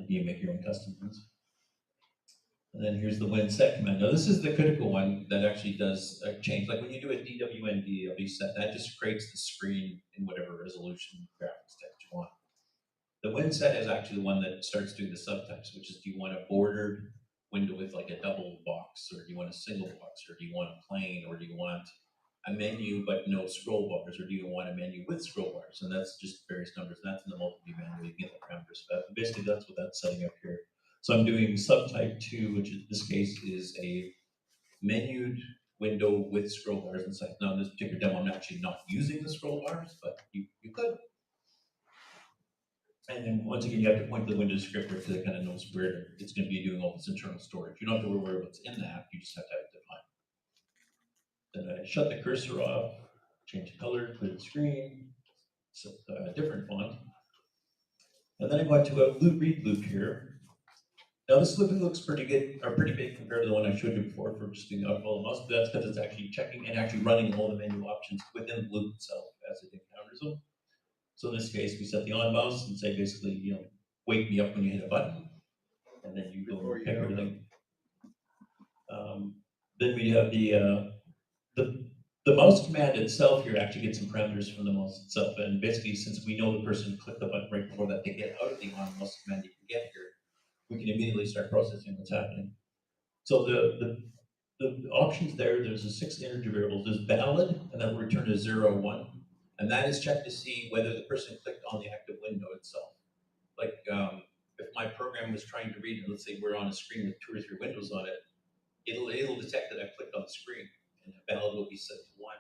You can make your own custom ones. And then here's the when set command. Now this is the critical one that actually does change. Like when you do a DWN DLB set, that just creates the screen in whatever resolution graphics text you want. The when set is actually the one that starts doing the subtypes, which is do you want a bordered window with like a double box, or do you want a single box, or do you want a plain, or do you want a menu but no scroll bars, or do you want a menu with scroll bars? And that's just various numbers. And that's in the multi-view manual. You can get the parameters. But basically, that's what that's setting up here. So I'm doing subtype 2, which in this case is a menued window with scroll bars inside. Now in this particular demo, I'm actually not using the scroll bars, but you could. And then once again, you have to point to the window descriptor because it kind of knows where it's going to be doing all this internal storage. You don't have to worry about what's in the app, you just have to have it defined. Then I shut the cursor off, change the color, clear the screen, set a different font. And then I go to a read loop here. Now this loop looks pretty good, or pretty big compared to the one I showed you before for just doing the follow mouse, but that's because it's actually checking and actually running all the menu options within the loop itself as it encounters them. So in this case, we set the on mouse and say basically, wake me up when you hit a button, and then you go and pick everything. Then we have the mouse command itself here actually gets some parameters from the mouse itself, and basically since we know the person clicked the button right before that they get out of the on mouse command you can get here, we can immediately start processing what's happening. So the options there's the 6 integer variables. There's valid, and that will return a 0 or 1. And that is checked to see whether the person clicked on the active window itself. Like if my program was trying to read, let's say we're on a screen with 2 or 3 windows on it, it'll detect that I clicked on the screen, and the valid will be set to 1.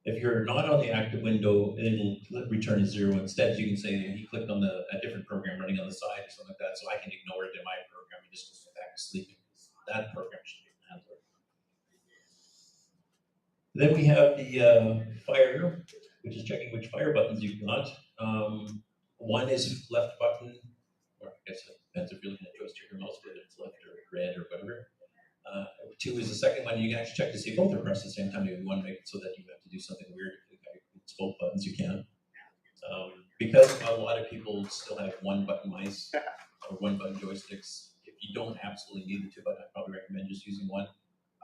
If you're not on the active window, it'll return a 0 instead. You can say he clicked on a different program running on the side or something like that, so I can ignore it in my program and just go back to sleeping. That program should be an handler. Then we have the fire, which is checking which fire buttons you've got. One is left button, or I guess it depends if you're looking at joystick or mouse, whether it's left or red or whatever. 2 is the second one. You can actually check to see both are pressed at the same time if you want to make it so that you have to do something weird. If it's both buttons, you can. Because a lot of people still have one button mice or one button joysticks, if you don't absolutely need the 2 button, I probably recommend just using one.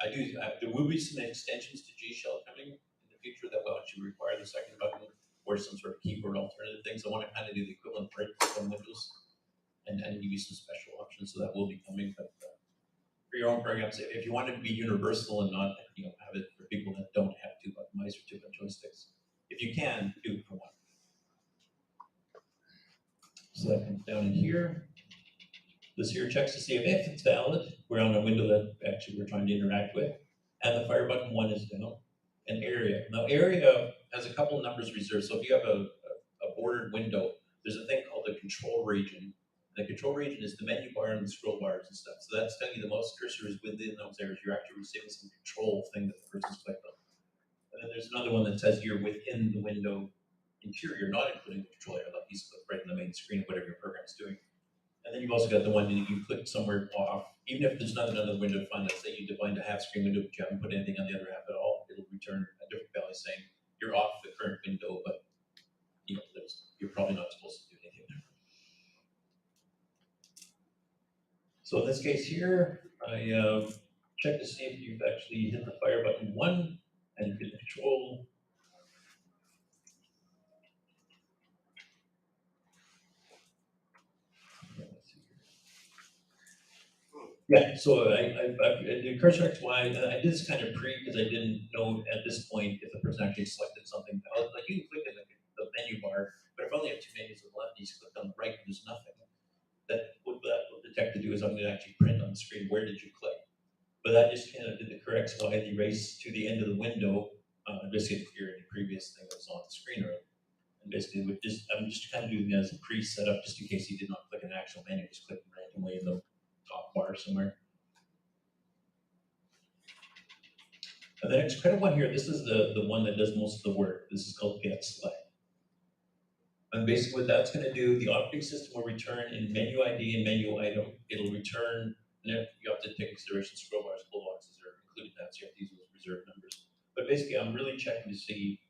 There will be some extensions to G Shell coming in the future that will actually require the second button or some sort of keyboard alternative things. I want to kind of do the equivalent for Windows and give you some special options, so that will be coming. But for your own programs, if you want it to be universal and not have it for people that don't have 2 button mice or 2 button joysticks, if you can, do it for one. So that comes down in here. This here checks to see if it's valid. We're on a window that actually we're trying to interact with. And the fire button 1 is down. And area. Now area has a couple of numbers reserved. So if you have a bordered window, there's a thing called the control region. The control region is the menu bar and the scroll bars and stuff. So that's telling you the mouse cursor is within those areas. You're actually receiving some control thing that the person's clicked on. And then there's another one that says you're within the window interior, not including the control area, like he's clicked right in the main screen of whatever your program's doing. And then you've also got the one that if you click somewhere off, even if there's not another window defined, let's say you defined a half screen window, but you haven't put anything on the other half at all, it'll return a different value saying you're off the current window, but you're probably not supposed to do anything there. So in this case here, I check to see if you've actually hit the fire button 1 and you hit the control. Yeah, so the cursor X, Y, I did this kind of because I didn't know at this point if the person actually selected something. Like you can click in the menu bar, but if I only have 2 menus on the left, you click on the right and there's nothing. What that will detect to do is I'm going to actually print on the screen, where did you click? But that just kind of did the correct Y, the erase to the end of the window, just if you're in the previous thing that was on the screen earlier. And basically, I'm just kind of doing it as a pre-setup, just in case you did not click an actual menu, just click randomly in the top bar somewhere. And the next credit one here, this is the one that does most of the work. This is called get select. And basically what that's going to do, the operating system will return in menu ID and menu item. It'll return, and then you have to take consideration scroll bars, pull boxes are included in that, so you have to use those reserved numbers. But basically I'm really checking to see,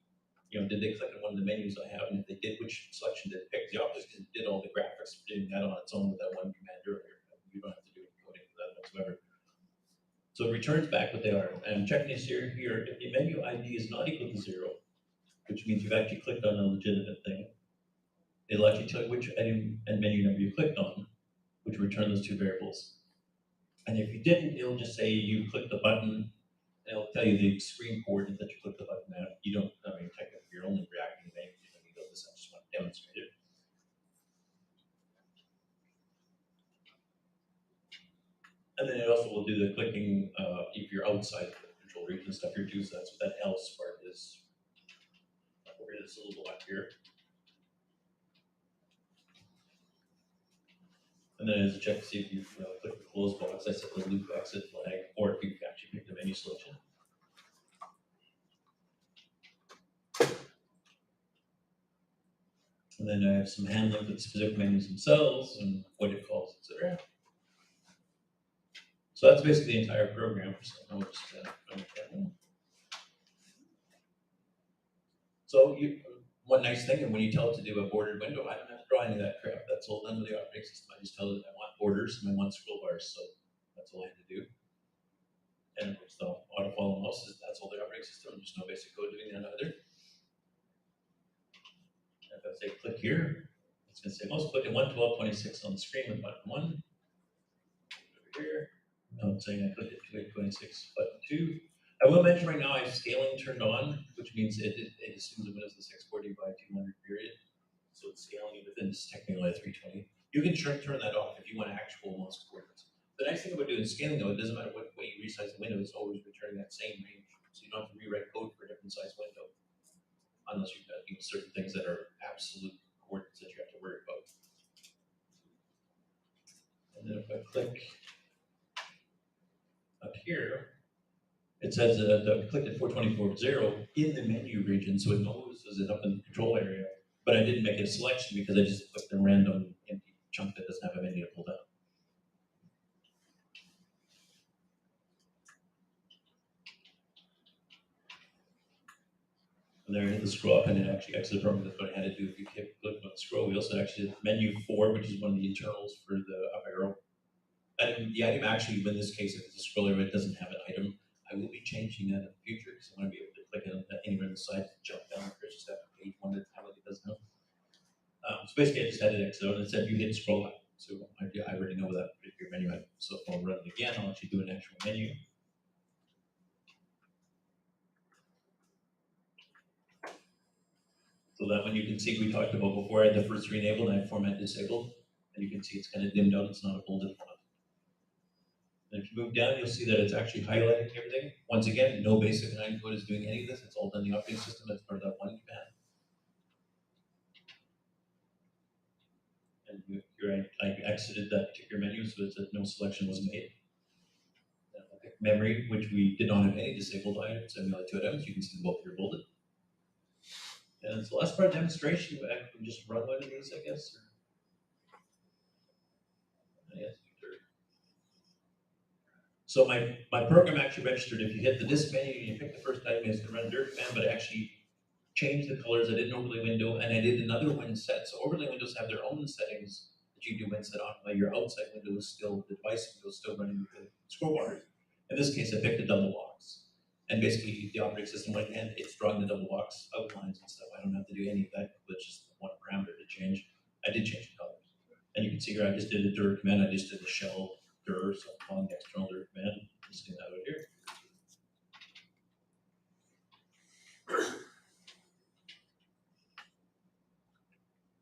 did they click on one of the menus I have, and if they did, which selection did it pick? The opposite because it did all the graphics, doing that on its own with that one command earlier. You don't have to do any coding for that whatsoever. So it returns back what they are. And I'm checking this here, if the menu ID is not equal to 0, which means you've actually clicked on a legitimate thing, it'll actually tell you which item and menu number you clicked on, which will return those 2 variables. And if you didn't, it'll just say you clicked the button, it'll tell you the screen coordinate that you click the button at. You don't, I mean, technically, you're only reacting to anything you need this. I just want to demonstrate it. And then it also will do the clicking if you're outside the control region stuff here too. So that's what that else part is. Over this little block here. And then as a check to see if you click the close box, I set the loop exit flag, or if you've actually picked a menu selection. And then I have some handling for the specific menus themselves and what it calls, etc. So that's basically the entire program. So one nice thing, and when you tell it to do a bordered window, I don't have to draw any of that crap. That's all done with the operating system. I just tell it I want borders and I want scroll bars. So that's all I had to do. And of course, the auto follow mouse that's all the operating system. There's no basic code doing that either. If I say click here, it's going to say mouse click at 112.26 on the screen with button 1. Over here. Now it's saying I click at 28.26 button 2. I will mention right now I have scaling turned on, which means it assumes the Windows is 640 by 200 period. So it's scaling within this technically 320. You can turn that off if you want actual mouse coordinates. The nice thing about doing scaling though, it doesn't matter what way you resize the window, it's always returning that same range. So you don't have to rewrite code for a different size window. Unless you've got certain things that are absolute coordinates that you have to worry about. And then if I click up here, it says that I clicked at 424.0 in the menu region, so it knows it up in the control area. But I didn't make a selection because I just clicked a random empty chunk that doesn't have a menu to pull down. And there I hit the scroll up and it actually exited the program. That's what I had to do if you click on the scroll wheel. So actually the menu 4, which is one of the internals for the up arrow. And the item actually, in this case, if it's a scroll area, it doesn't have an item. I will be changing that in the future because I want to be able to click on anywhere on the side to jump down or just have a page one that's how it does now. So basically, I just had it exit out and it said you hit scroll up. So I already know that particular menu item. So if I'll run it again, I'll actually do an actual menu. So that one you can see we talked about before, I had the first three enabled and I had format disabled. And you can see it's kind of dimmed out, it's not a bolded font. And if you move down, you'll see that it's actually highlighting everything. Once again, no BASIC09 code is doing any of this. It's all done in the operating system as part of that one command. And here I exited that particular menu so that no selection was made. Memory, which we did not have any disabled items, and we only 2 items. You can see both here bolded. And so last part of demonstration, we can just run one of these, I guess. Yes. So my program actually registered if you hit the disk menu and you pick the first item, it's going to run dirt command, but I actually changed the colors. I did an overlay window and I did another win set. So overlay windows have their own settings that you do win set on, but your outside window is still, the device window is still running with the scroll bar. In this case, I picked a double box. And basically the operating system went and it's drawing the double box outlines and stuff. I don't have to do any of that, but just one parameter to change. I did change the colors. And you can see here, I just did a dir command, I just did the shell dir, so I'm calling the external dir command. Just do that out here.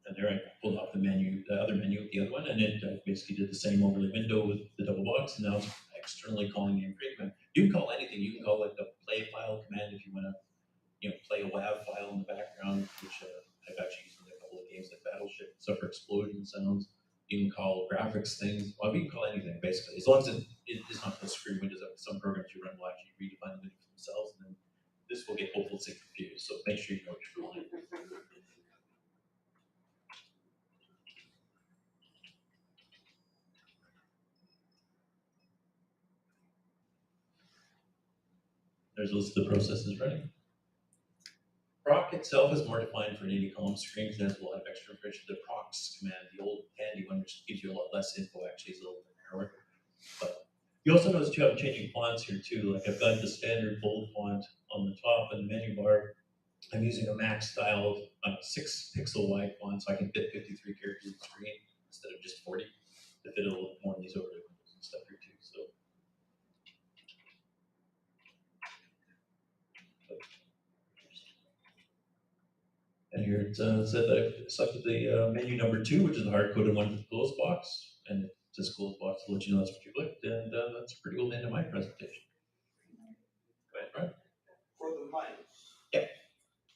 And there I pulled off the menu, the other menu with the other one, and it basically did the same overlay window with the double box, and now it's externally calling the create command. You can call anything. You can call like the play file command if you want to, play a WAV file in the background, which I've actually used in a couple of games like Battleship, stuff for explosion sounds. You can call graphics things. Well, you can call anything basically, as long as it is not the screen windows. Some programs you run will actually redefine the windows themselves, and then this will get hopefully confused. So make sure you know what you're doing. There's a list of the processes running. Proc itself is more defined for an 80-column screen because there's a lot of extra information. The procs command, the old handy one, which gives you a lot less info, actually is a little bit narrower. But you also notice too, I'm changing fonts here too. Like I've got the standard bold font on the top and the menu bar. I'm using a max styled 6 pixel wide font so I can fit 53 characters on the screen instead of just 40 to fit a little more of these overlay windows and stuff here too. So here, it said that I selected the menu number 2, which is the hard-coded one with the close box, and it says close box to let you know that's what you clicked, and that's a pretty well end of my presentation. Go ahead, Brad. For the mice. Yep.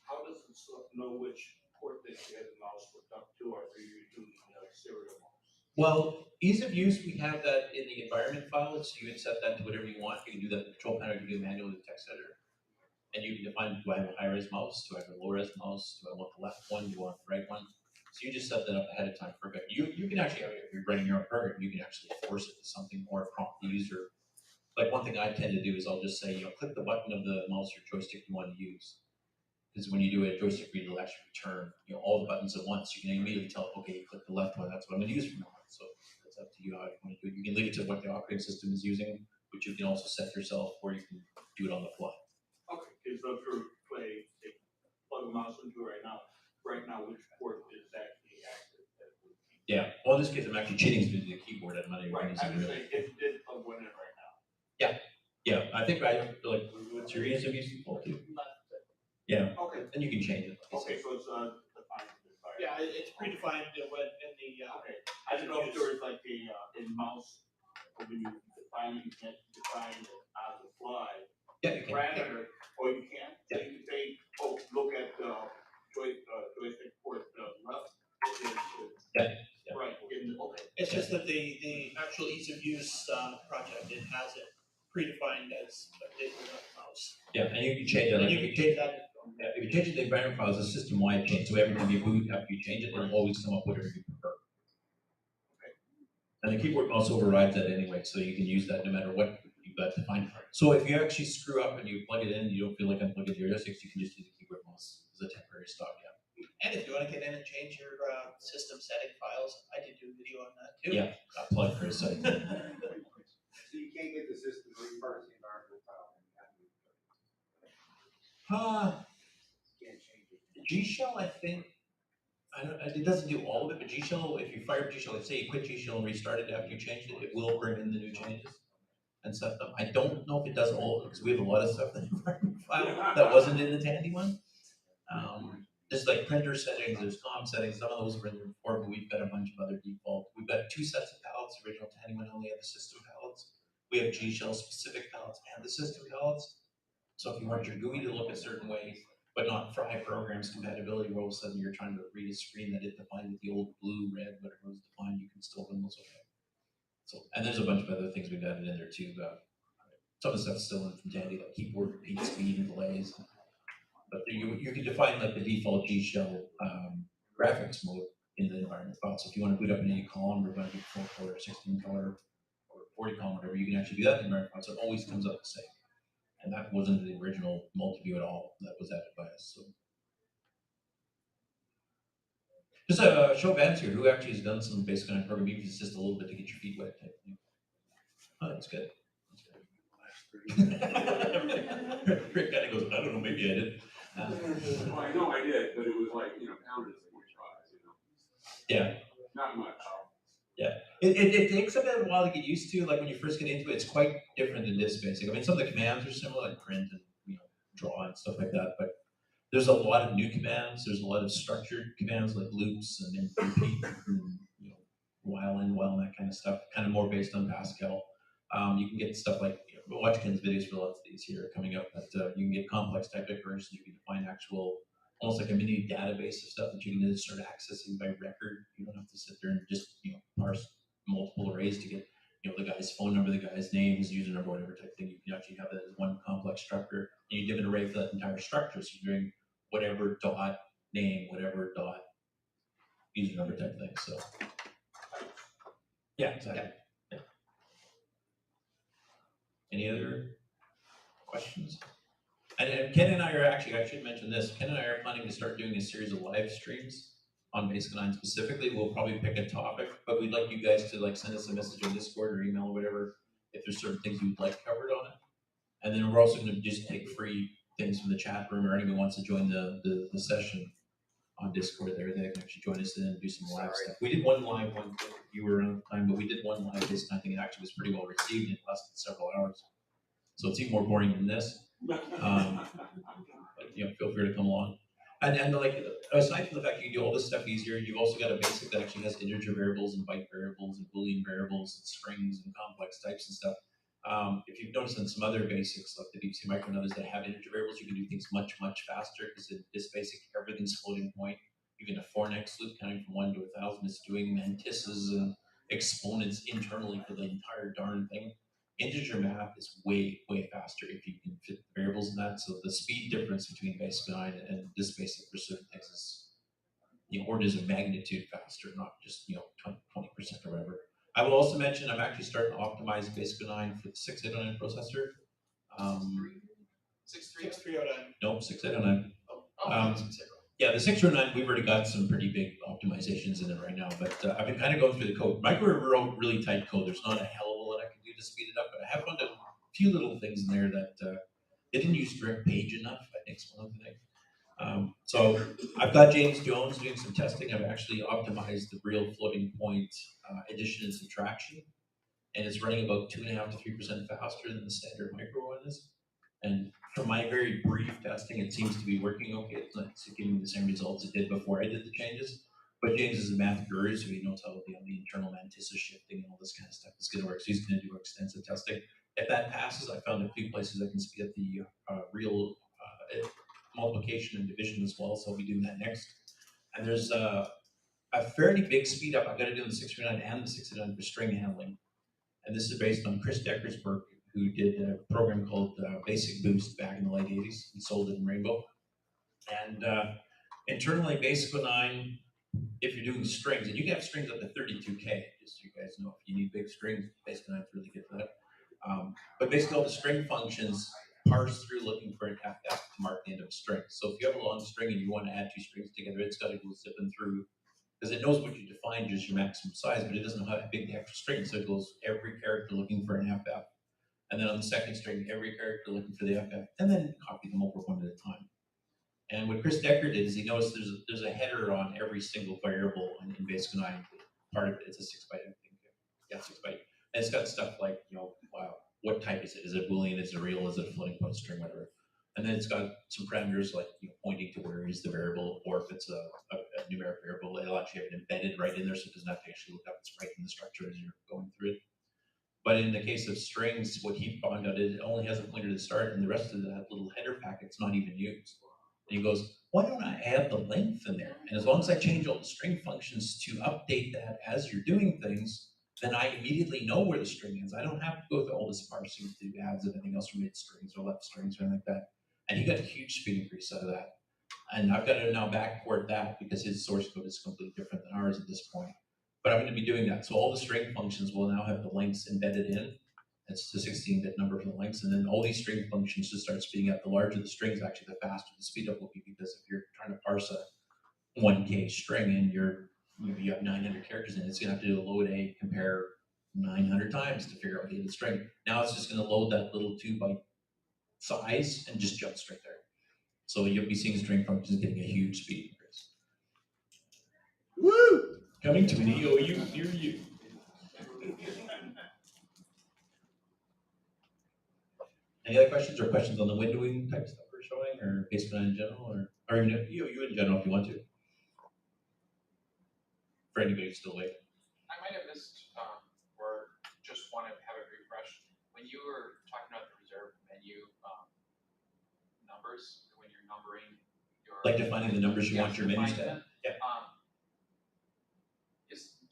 How does it know which port that you have the mouse hooked up to, or are you doing serial mouse? Well, ease of use, we have that in the environment file, so you can set that to whatever you want. You can do that in the control panel, you can do manually with the text editor. And you can define, do I have a high-res mouse? Do I have a low-res mouse? Do I want the left one? Do I want the right one? So you just set that up ahead of time for you can actually, if you're running your own program, you can actually force it to something more, prompt the user. Like one thing I tend to do is I'll just say, click the button of the mouse or joystick you want to use. Because when you do a joystick read, it'll actually return, all the buttons at once. You can immediately tell, okay, you click the left one, that's what I'm going to use from now on. So it's up to you how you want to do it. You can leave it to what the operating system is using, but you can also set yourself or you can do it on the fly. Okay, because if you're plug a mouse into right now, which port is actually active? Yeah, well, in this case, I'm actually cheating to the keyboard. I'm not even Right, using I'm it. just saying, if you did plug one in right now. Yeah, I think what's your ease of use default too? Yeah, Okay, and you can change it. okay, so it's defined. Yeah, it's predefined when in the, Okay, I don't know if there is like a mouse, when you define it, you can't define it on the fly. Yeah, you can. Parameter, or you can't, so you can say, oh, look at the joystick port left. Yeah. Right, okay. it's just that the actual ease of use project, it has it predefined as a digital mouse. Yeah, and you can change it. And Like, you can change that. yeah, if you change it to the environment file, it's a system-wide change. So every time you boot, after you change it, it'll always come up whatever you prefer. Okay. And the keyboard mouse overrides that anyway, so you can use that no matter what you've got defined. So if you actually screw up and you plug it in, you don't feel like unplugging your joysticks, you can just use the keyboard mouse as a temporary stopgap. And if you want to get in and change your system setting files, I did do a video on that too. Yeah, a plug for a second. So you can't get the system to reverse the environmental file. You can't change it. G-Shell, I think, it doesn't do all of it, but G-Shell, if you fire G-Shell, let's say you quit G-Shell and restart it after you changed it, it will bring in the new changes and set them. I don't know if it does all of it, because we have a lot of stuff in the environment file that wasn't in the Tandy one. There's like printer settings, there's COM settings, some of those were in there before, but we've got a bunch of other default. We've got 2 sets of palettes. The original Tandy one only had the system palettes. We have G-Shell specific palettes and the system palettes. So if you want your GUI to look a certain way, but not fry programs compatibility, where all of a sudden you're trying to read a screen that it defined with the old blue, red, whatever was defined, you can still run those okay. So, and there's a bunch of other things we've added in there too. Some of the stuff's still in from Tandy, like keyboard repeat speed and delays. But you can define like the default G-Shell graphics mode in the environment file. So if you want to boot up in any column, we're going to do 4-color, 16-color, or 40-color, whatever, you can actually do that in the environment file. So it always comes up the same. And that wasn't the original multi-view at all. That was added by us. So just a show of hands here. Who actually has done some BASIC09 programming? Even if it's just a little bit to get your feet wet type thing. Oh, that's good. Rick kind of goes, I don't know, maybe I did. Well, I know I did, but it was like, pounded at 45, Yeah. Not much. Yeah. It takes a bit of a while to get used to. Like when you first get into it, it's quite different than this basic. I mean, some of the commands are similar, like print and draw and stuff like that, but there's a lot of new commands. There's a lot of structured commands like loops and repeat and while in, while, and that kind of stuff, kind of more based on Pascal. You can get stuff like, watch Ken's videos for lots of these here coming up, but you can get complex type declarations. You can define actual, almost like a mini database of stuff that you can then start accessing by record. You don't have to sit there and just, parse multiple arrays to get, the guy's phone number, the guy's name, his user number, whatever type thing. You can actually have that as one complex structure, and you give an array for that entire structure. So you're doing whatever dot name, whatever dot user number type thing. So, yeah, exactly. Yeah. Any other questions? And Ken and I are actually, I should mention this, Ken and I are planning to start doing a series of live streams on BASIC09 specifically. We'll probably pick a topic, but we'd like you guys to send us a message on Discord or email or whatever if there's certain things you'd like covered on it. And then we're also going to just take free things from the chat room, or anyone who wants to join the session on Discord there, they can actually join us in and do some live stuff. We did one live one, you were around the time, but we did one live this time. I think it actually was pretty well received. It lasted several hours. So it's even more boring than this. But, feel free to come along. And like, aside from the fact you can do all this stuff easier, you've also got a basic that actually has integer variables and byte variables and Boolean variables and strings and complex types and stuff. If you've noticed in some other basics, like the deep sea micro and others that have integer variables, you can do things much, much faster because in this basic, everything's floating point. Even a Fornex loop counting from 1 to 1,000 is doing mantisses and exponents internally for the entire darn thing. Integer math is way, way faster if you can fit the variables in that. So the speed difference between BASIC09 and this basic for certain things is, orders of magnitude faster, not just 20% or whatever. I will also mention I'm actually starting to optimize BASIC09 for the 6809 processor. 6309. Nope, 6809. Oh, Yeah, the 609, we've already got some pretty big optimizations in it right now, but I've been kind of going through the code. Micro wrote really tight code. There's not a hell of a lot I can do to speed it up, but I have found a few little things in there that they didn't use direct page enough, I think, is one of the things. So I've got James Jones doing some testing. I've actually optimized the real floating point addition and subtraction, and it's running about 2.5 to 3% faster than the standard micro one is. And from my very brief testing, it seems to be working okay. It's not giving me the same results it did before I did the changes. But James is a math guru, so he knows how the internal mantissa shifting and all this kind of stuff is going to work. So he's going to do extensive testing. If that passes, I found a few places I can speed up the real multiplication and division as well. So I'll be doing that next. And there's a fairly big speed up I've got to do in the 639 and the 609 for string handling. And this is based on Chris Decker's work, who did a program called Basic Boost back in the late 80s and sold it in Rainbow. And internally, BASIC09, if you're doing strings, and you can have strings up to 32K, just so you guys know, if you need big strings, BASIC09 is really good for that. But basically, all the string functions parse through looking for an FF to mark the end of a string. So if you have a long string and you want to add 2 strings together, it's got to go zipping through, because it knows what you defined as your maximum size, but it doesn't know how big the extra string is. So it goes every character looking for an FF. And then on the second string, every character looking for the FF, and then copy them over one at a time. And what Chris Decker did is he noticed there's a header on every single variable in BASIC09. Part of it, it's a 6 byte, I think. Yeah, 6 byte. And it's got stuff like, wow, what type is it? Is it Boolean? Is it real? Is it a floating point string? Whatever. And then it's got some parameters like pointing to where is the variable, or if it's a numeric variable, it'll actually have it embedded right in there, so it doesn't have to actually look up. It's right in the structure as you're going through it. But in the case of strings, what he found out is it only has a pointer to start, and the rest of that little header packet's not even used. And he goes, why don't I add the length in there? And as long as I change all the string functions to update that as you're doing things, then I immediately know where the string is. I don't have to go through all this parsing to do adds and anything else from mid strings or left strings or anything like that. And he got a huge speed increase out of that. And I've got to now backport that because his source code is completely different than ours at this point. But I'm going to be doing that. So all the string functions will now have the lengths embedded in. It's the 16-bit number for the lengths. And then all these string functions just start speeding up. The larger the strings, actually, the faster the speed up will be, because if you're trying to parse a 1K string and you have 900 characters in it, it's going to have to do a load A, compare 900 times to figure out the string. Now it's just going to load that little 2 byte size and just jump straight there. So you'll be seeing string functions getting a huge speed increase. Woo! Coming to an EOU near you. Any other questions or questions on the windowing type stuff we're showing, or BASIC09 in general, or even EOU in general if you want to? For anybody who's still awake. I might have missed, or just want to have it refreshed. When you were talking about the reserve menu numbers, when you're numbering your... Like defining the numbers you want your menus to have? Yeah.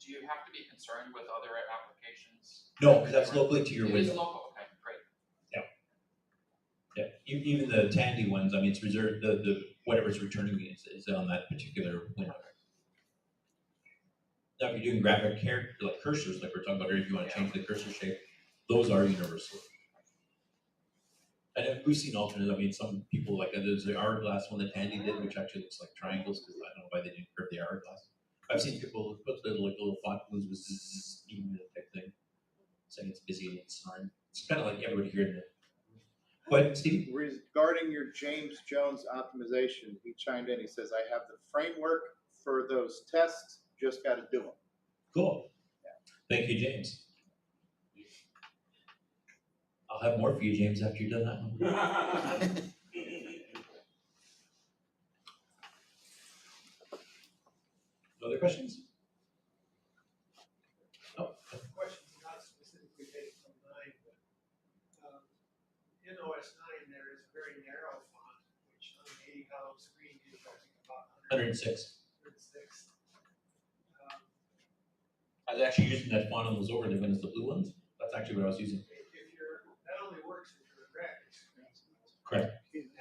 Do you have to be concerned with other applications? No, because that's locally to your It window. is local, okay, great. Yeah, even the Tandy ones, I mean, it's reserved, the whatever it's returning is on that particular window. Now, if you're doing graphic character, like cursors, like we're talking about, or if you want to change the cursor shape, those are universal. And we've seen alternates. I mean, some people like there's the hourglass one that Tandy did, which actually looks like triangles, because I don't know why they didn't curve the hourglass. I've seen people put little font moves with zzz, even type thing, saying it's busy and it's snoring. It's kind of like everybody here in the. Go ahead, Steve. Regarding your James Jones optimization, he chimed in. He says, "I have the framework for those tests. Just got to do them." Cool. Yeah. Thank you, James. I'll have more for you, James, after you've done that one. 106. 106. I was actually using that font on those overlay ones, the blue ones. That's actually what I was using. If you're, that only works if you're a graphics. Correct. And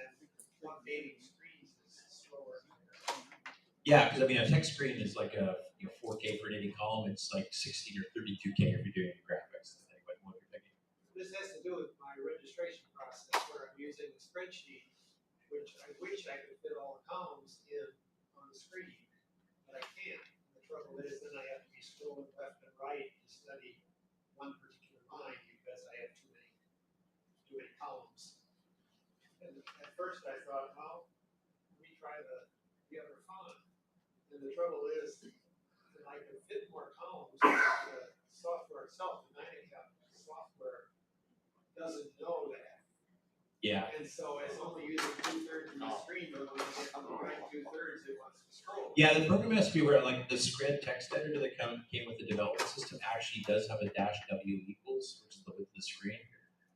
updating screens is slower. Yeah, because I mean, a text screen is like a 4K for an 80 column. It's like 16 or 32K if you're doing graphics. Depending on what you're picking. This has to do with my registration process where I'm using a spreadsheet, which I wish I could fit all the columns in on the screen, but I can't. The trouble is then I have to be scrolling left and right to study one particular line because I have too many columns. And at first I thought, well, let me try the other font. And the trouble is that I can fit more columns, but the software itself, the Dynacap software, doesn't know that. Yeah. And so it's only using 2/3 of the screen, but when you get to the right 2/3, it wants to scroll. Yeah, the program has to be where like the spread text editor that came with the development system actually does have a -W equals, which is the width of the screen.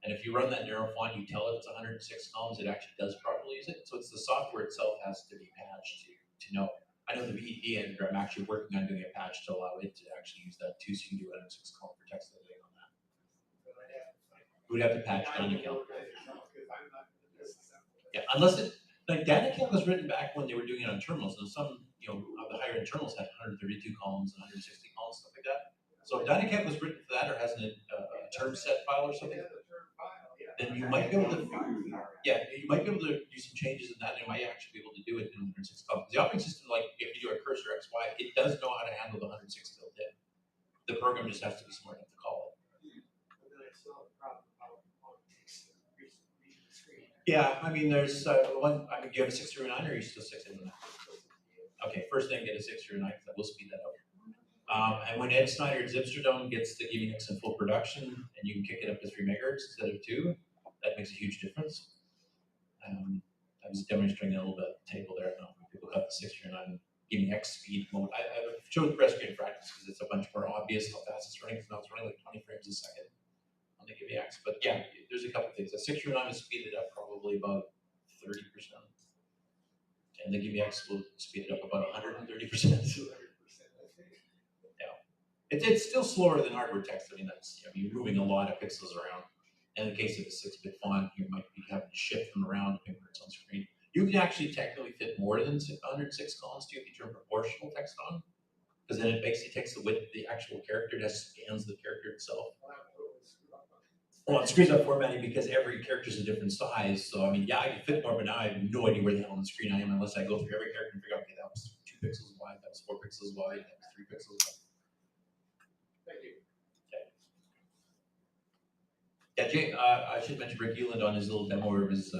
And if you run that narrow font, you tell it it's 106 columns, it actually does properly use it. So it's the software itself has to be patched to know. I know the VED editor, I'm actually working on doing a patch to allow it to actually use that too, so you can do 106 column for text editing on that. We'd have to patch Dynacap. Yeah, unless it, like Dynacap was written back when they were doing it on terminals, and some, of the higher end terminals had 132 columns and 160 columns, stuff like that. So if Dynacap was written for that or has a term set file or something, then you might be able to, you might be able to do some changes in that, and you might actually be able to do it in 106 columns. The operating system, like if you do a cursor XY, it does know how to handle the 106 built in. The program just has to be smart enough to call it. Yeah, I mean, there's one. I mean, do you have a 609 or are you still 609? Okay, first thing, get a 609 because that will speed that up. And when Ed Snyder at Zipsterdome gets the GameX in full production and you can kick it up to 3 megahertz instead of 2, that makes a huge difference. I was demonstrating a little bit at the table there. People got the 609 GameX speed mode. I showed the press screen practice because it's a bunch more obvious how fast it's running. Now it's running like 20 frames a second on the GameX. But yeah, there's a couple things. The 609 is speeded up probably about 30%. And the GameX will speed it up about 130%. It's still slower than hardware text. I mean, you're moving a lot of pixels around. In the case of a 6-bit font, you might be having to shift them around depending where it's on screen. You can actually technically fit more than 106 columns too if you turn proportional text on, because then it basically takes the width of the actual character, just scans the character itself. Well, it screws up formatting because every character is a different size. So I mean, yeah, I can fit more, but now I have no idea where the hell on the screen I am unless I go through every character and figure out, okay, that was 2 pixels wide, that was 4 pixels wide, that was 3 pixels wide. Thank you. Yeah, Jay, I should mention Rick Euland on his little demo of his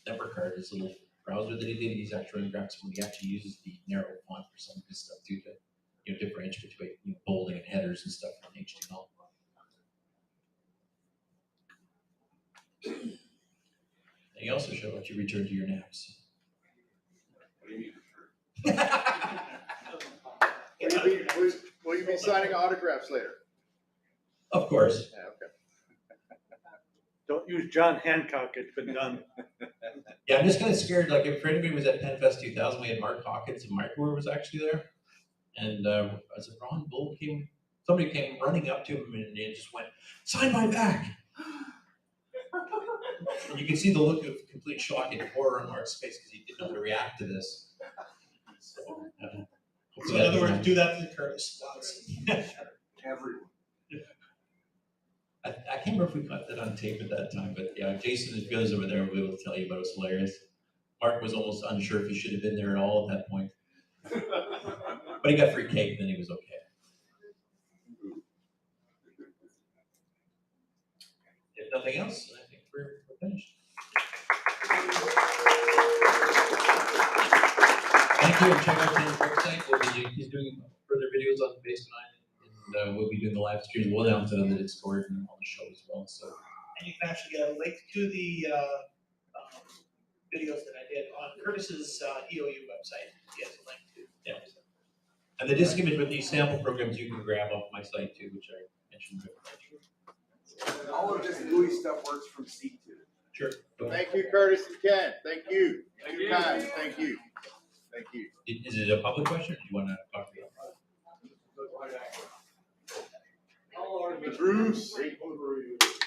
network card, his little browser that he did. He's actually running graphics when he actually uses the narrow font for some of his stuff too, to differentiate between bolding and headers and stuff from HTML. Anything else, or should I let you return to your naps? What do you mean? Will you be signing autographs later? Of course. Yeah, okay. Don't use John Hancock, it's been done. Yeah, I'm just kind of scared. Like, if anybody was at PenFest 2000, we had Mark Hawkins and Microware was actually there. And as Ron Bull somebody came running up to him and they just went, "Sign my back." And you can see the look of complete shock and horror on Mark's face because he didn't know how to react to this. So in other words, do that to Curtis. Everyone. I can't remember if we caught that on tape at that time, but yeah, Jason, if he goes over there, will be able to tell you, but it was hilarious. Mark was almost unsure if he should have been there at all at that point. But he got free cake, and then he was okay. If nothing else, I think we're finished. Thank you, and check out Ken's website. He's doing further videos on BASIC09, and we'll be doing the live streams. We'll announce it on the Discord and on the show as well. So, and you can actually get a link to the videos that I did on Curtis's EOU website. He has a link to. Yeah. And the disk image with these sample programs you can grab off my site too, which I mentioned before. All of this GUI stuff works from C2. Sure. Thank you, Curtis and Ken. Thank you. Thank 2 you. times. Thank you. Thank you. Is it a public question, or do you wanna talk to me? Bruce.